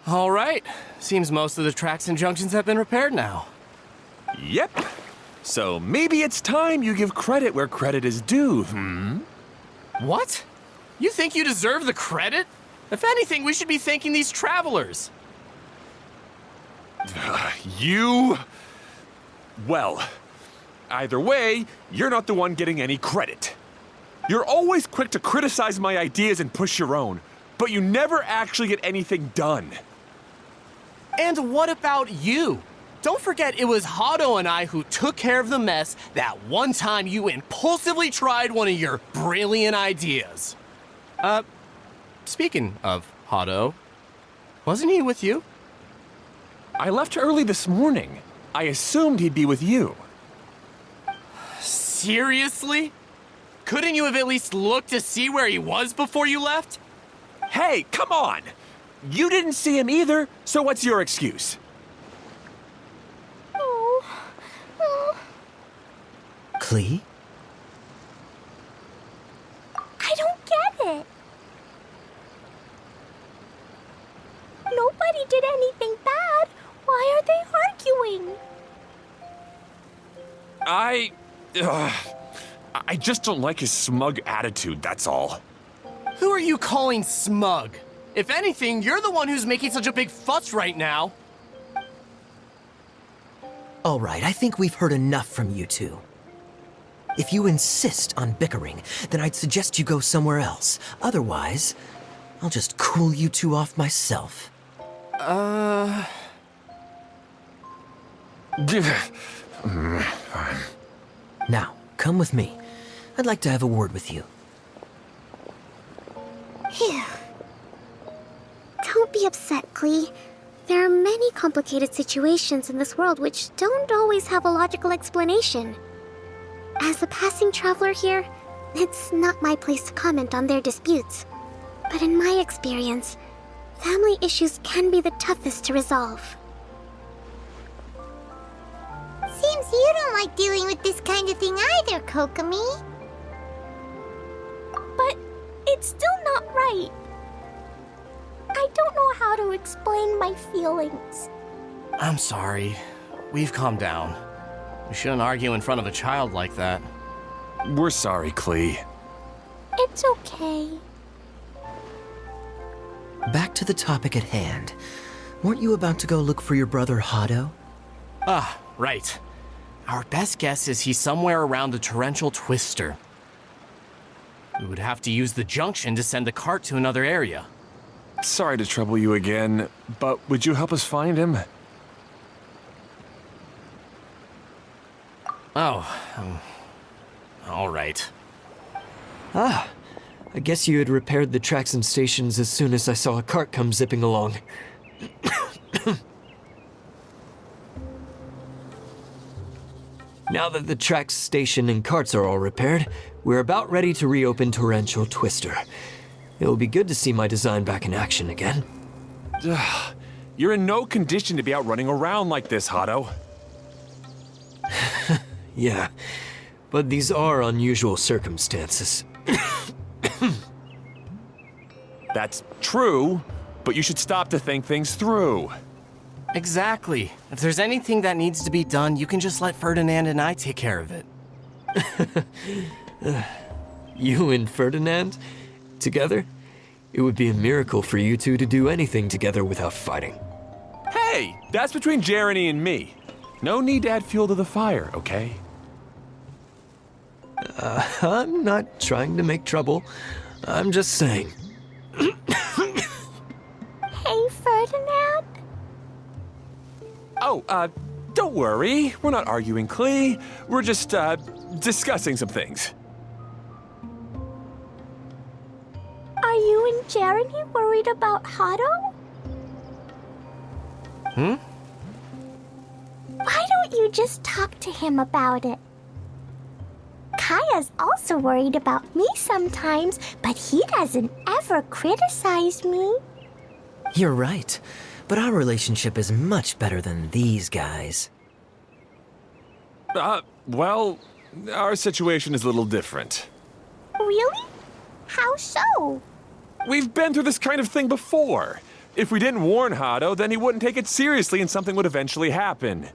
All right. Seems most of the tracks and junctions have been repaired now. Yep. So maybe it's time you give credit where credit is due, What? You think you deserve the credit? If anything, we should be thanking these travelers. You... Well, either way, you're not the one getting any credit. You're always quick to criticize my ideas and push your own, but you never actually get anything done. And what about you? Don't forget it was Hado and I who took care of the mess that one time you impulsively tried one of your brilliant ideas. Speaking of Hado, wasn't he with you? I left early this morning. I assumed he'd be with you. Seriously? Couldn't you have at least looked to see where he was before you left? Hey, come on! You didn't see him either, so what's your excuse? Klee? I don't get it. Nobody did anything bad. Why are they arguing? I just don't like his smug attitude, that's all. Who are you calling smug? If anything, you're the one who's making such a big fuss right now. All right, I think we've heard enough from you two. If you insist on bickering, then I'd suggest you go somewhere else. Otherwise, I'll just cool you two off myself. Fine. Now, come with me. I'd like to have a word with you. Phew. Don't be upset, Klee. There are many complicated situations in this world which don't always have a logical explanation. As a passing traveler here, it's not my place to comment on their disputes. But in my experience, family issues can be the toughest to resolve. Seems you don't like dealing with this kind of thing either, Kokomi. But it's still not right. I don't know how to explain my feelings. I'm sorry. We've calmed down. We shouldn't argue in front of a child like that. We're sorry, Klee. It's okay. Back to the topic at hand. Weren't you about to go look for your brother Hado? Ah, right. Our best guess is he's somewhere around the torrential twister. We would have to use the junction to send the cart to another area. Sorry to trouble you again, but would you help us find him? Oh, all right. Ah, I guess you had repaired the tracks and stations as soon as I saw a cart come zipping along. Now that the tracks, station, and carts are all repaired, we're about ready to reopen Torrential Twister. It'll be good to see my design back in action again. You're in no condition to be out running around like this, Hado. Yeah, but these are unusual circumstances. That's true, but you should stop to think things through. Exactly. If there's anything that needs to be done, you can just let Ferdinand and I take care of it. You and Ferdinand? Together? It would be a miracle for you two to do anything together without fighting. Hey, that's between Jeremy and me. No need to add fuel to the fire, okay? I'm not trying to make trouble. I'm just saying. Hey, Ferdinand? Oh, don't worry. We're not arguing, Klee. We're just, discussing some things. Are you and Jeremy worried about Hado? Hmm? Why don't you just talk to him about it? Kaya's also worried about me sometimes, but he doesn't ever criticize me. You're right, but our relationship is much better than these guys. Well, our situation is a little different. Really? How so? We've been through this kind of thing before. If we didn't warn Hado, then he wouldn't take it seriously and something would eventually happen.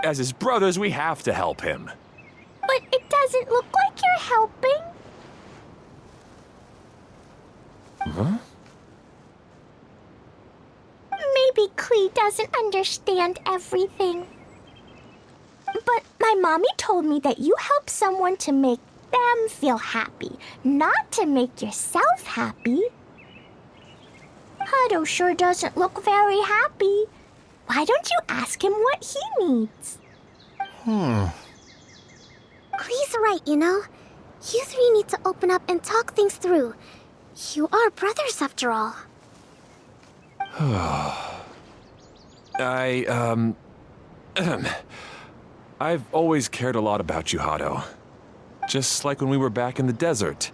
As his brothers, we have to help him. But it doesn't look like you're helping. Huh? Maybe Klee doesn't understand everything. But my mommy told me that you help someone to make them feel happy, not to make yourself happy. Hado sure doesn't look very happy. Why don't you ask him what he needs? Klee's right, you know. You three need to open up and talk things through. You are brothers after all. I've always cared a lot about you, Hado. Just like when we were back in the desert.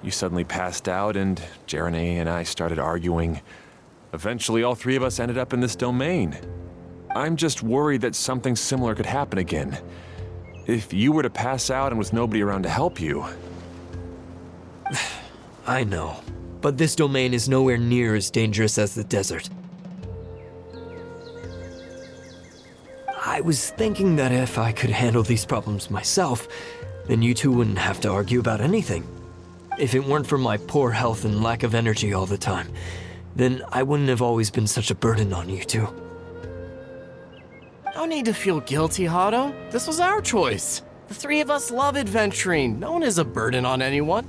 You suddenly passed out and Jeremy and I started arguing. Eventually, all three of us ended up in this domain. I'm just worried that something similar could happen again. If you were to pass out and with nobody around to help you... I know, but this domain is nowhere near as dangerous as the desert. I was thinking that if I could handle these problems myself, then you two wouldn't have to argue about anything. If it weren't for my poor health and lack of energy all the time, then I wouldn't have always been such a burden on you two. No need to feel guilty, Hado. This was our choice. The three of us love adventuring. No one is a burden on anyone.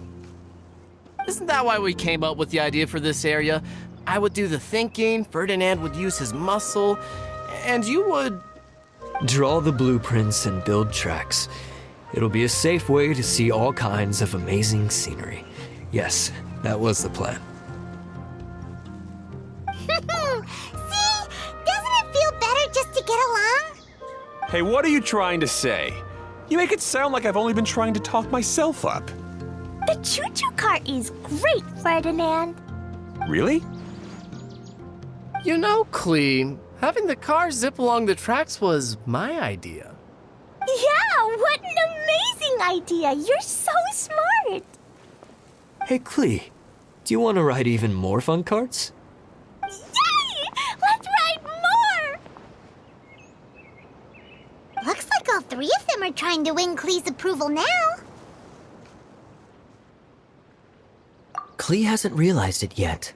Isn't that why we came up with the idea for this area? I would do the thinking, Ferdinand would use his muscle, and you would... Draw the blueprints and build tracks. It'll be a safe way to see all kinds of amazing scenery. Yes, that was the plan. See? Doesn't it feel better just to get along? Hey, what are you trying to say? You make it sound like I've only been trying to talk myself up. The choo-choo cart is great, Ferdinand. Really? You know, Klee, having the car zip along the tracks was my idea. Yeah, what an amazing idea. You're so smart. Hey, Klee, do you want to ride even more fun carts? Yay! Let's ride more! Looks like all three of them are trying to win Klee's approval now. Klee hasn't realized it yet,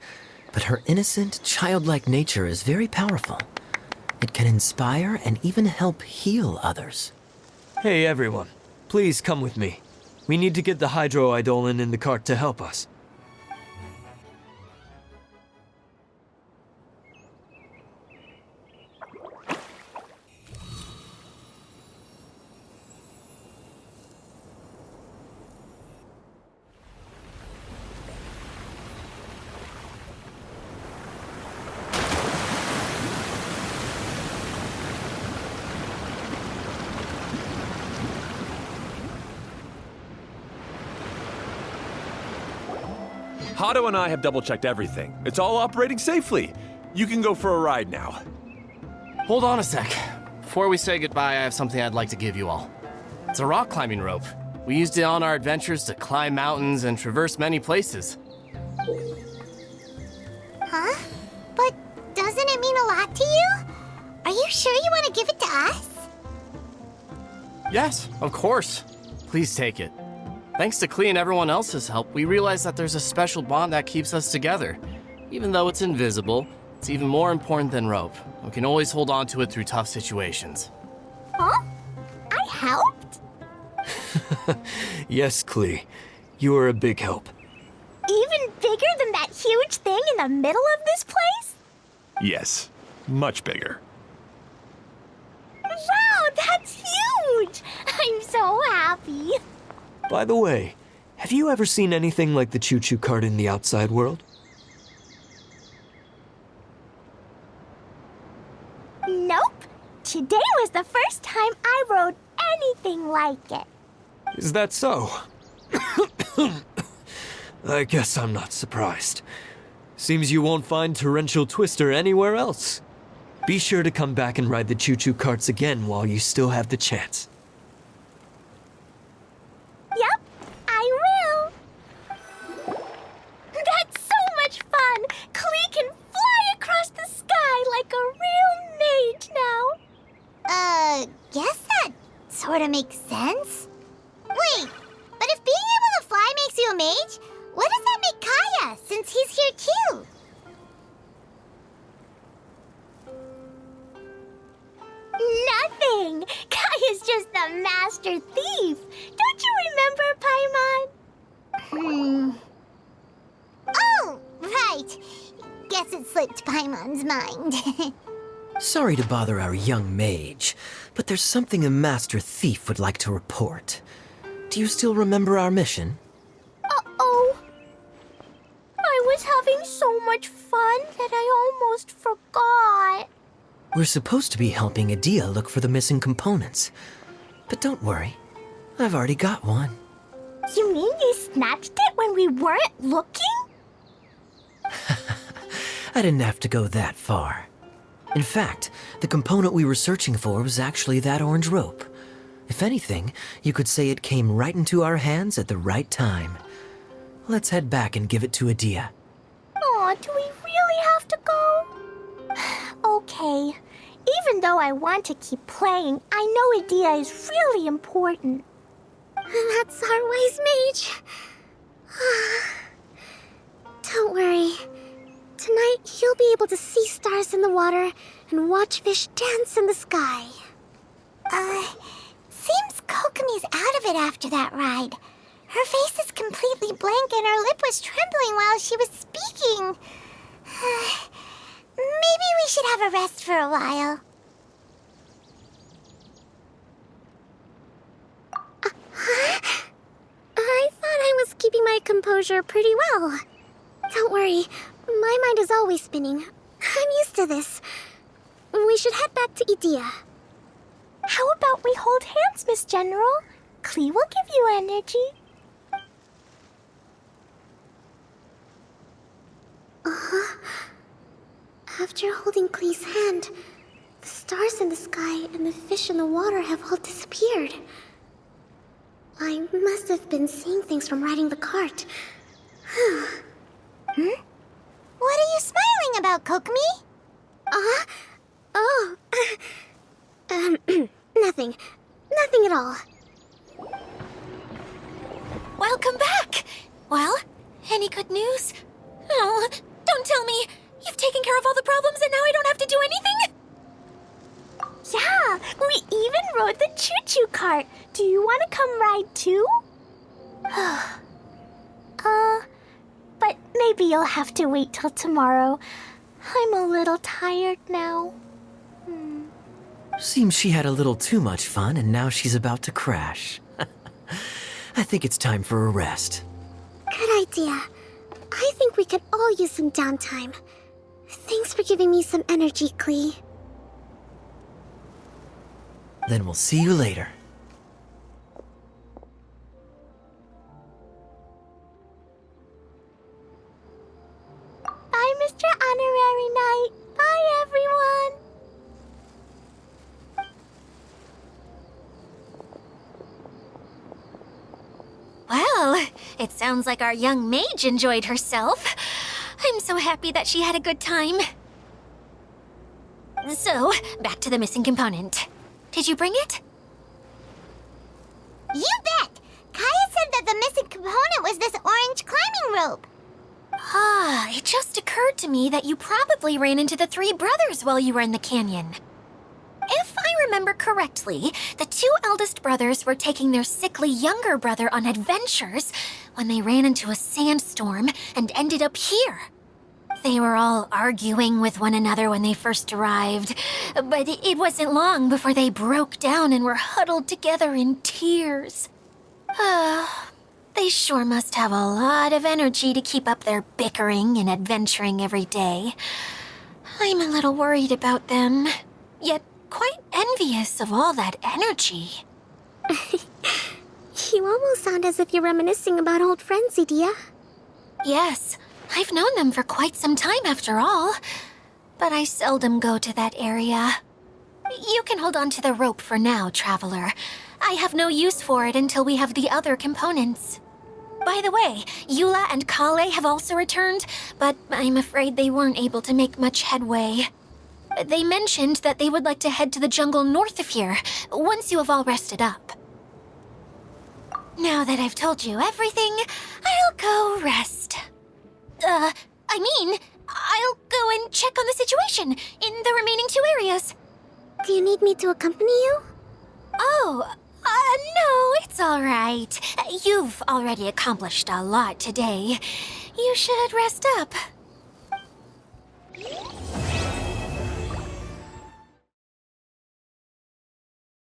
but her innocent, childlike nature is very powerful. It can inspire and even help heal others. Hey, everyone. Please come with me. We need to get the hydroidolin in the cart to help us. Hado and I have double-checked everything. It's all operating safely. You can go for a ride now. Hold on a sec. Before we say goodbye, I have something I'd like to give you all. It's a rock climbing rope. We used it on our adventures to climb mountains and traverse many places. Huh? But give it to us? Yes, of course. Please take it. Thanks to Klee and everyone else's help, we realized that there's a special bond that keeps us together. Even though it's invisible, it's even more important than rope. We can always hold on to it through tough situations. Huh? I helped? Yes, Klee. You are a big help. Even bigger than that huge thing in the middle of this place? Yes, much bigger. Wow, that's huge! I'm so happy. By the way, have you ever seen anything like the choo-choo cart in the outside world? Nope. Today was the first time I rode anything like it. Is that so? I guess I'm not surprised. Seems you won't find Torrential Twister anywhere else. Be sure to come back and ride the choo-choo carts again while you still have the chance. Yep, I will. That's so much fun! Klee can fly across the sky like a real mage now. Guess that sorta makes sense. Wait, but if being able to fly makes you a mage, what does that make Kaya, since he's here too? Nothing! Kaya's just the master thief. Don't you remember, Paimon? Oh, right. Guess it slipped Paimon's mind. Sorry to bother our young mage, but there's something a master thief would like to report. Do you still remember our mission? Uh-oh. I was having so much fun that I almost forgot. We're supposed to be helping Adia look for the missing components. But don't worry, I've already got one. You mean you snatched it when we weren't looking? I didn't have to go that far. In fact, the component we were searching for was actually that orange rope. If anything, you could say it came right into our hands at the right time. Let's head back and give it to Adia. Aw, do we really have to go? Okay. Even though I want to keep playing, I know Adia is really important. That's our wise mage. Don't worry. Tonight, he'll be able to see stars in the water and watch fish dance in the sky. Seems Kokomi's out of it after that ride. Her face is completely blank and her lip was trembling while she was speaking. Maybe we should have a rest for a while. I thought I was keeping my composure pretty well. Don't worry, my mind is always spinning. I'm used to this. We should head back to Adia. How about we hold hands, Miss General? Klee will give you energy. After holding Klee's hand, the stars in the sky and the fish in the water have all disappeared. I must have been seeing things from riding the cart. What are you smiling about, Kokomi? Oh. Nothing. Nothing at all. Welcome back! Well, any good news? Oh, don't tell me! You've taken care of all the problems and now I don't have to do anything? Yeah, we even rode the choo-choo cart. Do you want to come ride too? But maybe you'll have to wait till tomorrow. I'm a little tired now. Seems she had a little too much fun and now she's about to crash. I think it's time for a rest. Good idea. I think we could all use some downtime. Thanks for giving me some energy, Klee. Then we'll see you later. Bye, Mr. Honorary Knight. Bye, everyone. Well, it sounds like our young mage enjoyed herself. I'm so happy that she had a good time. So, back to the missing component. Did you bring it? You bet! Kaya said that the missing component was this orange climbing rope. Ah, it just occurred to me that you probably ran into the three brothers while you were in the canyon. If I remember correctly, the two eldest brothers were taking their sickly younger brother on adventures when they ran into a sandstorm and ended up here. They were all arguing with one another when they first arrived, but it wasn't long before they broke down and were huddled together in tears. They sure must have a lot of energy to keep up their bickering and adventuring every day. I'm a little worried about them, yet quite envious of all that energy. You almost sound as if you're reminiscing about old friends, Edea. Yes, I've known them for quite some time after all, but I seldom go to that area. You can hold on to the rope for now, Traveler. I have no use for it until we have the other components. By the way, Eula and Kale have also returned, but I'm afraid they weren't able to make much headway. They mentioned that they would like to head to the jungle north of here, once you have all rested up. Now that I've told you everything, I'll go rest. I'll go and check on the situation in the remaining two areas. Do you need me to accompany you? Oh, no, it's all right. You've already accomplished a lot today. You should rest up.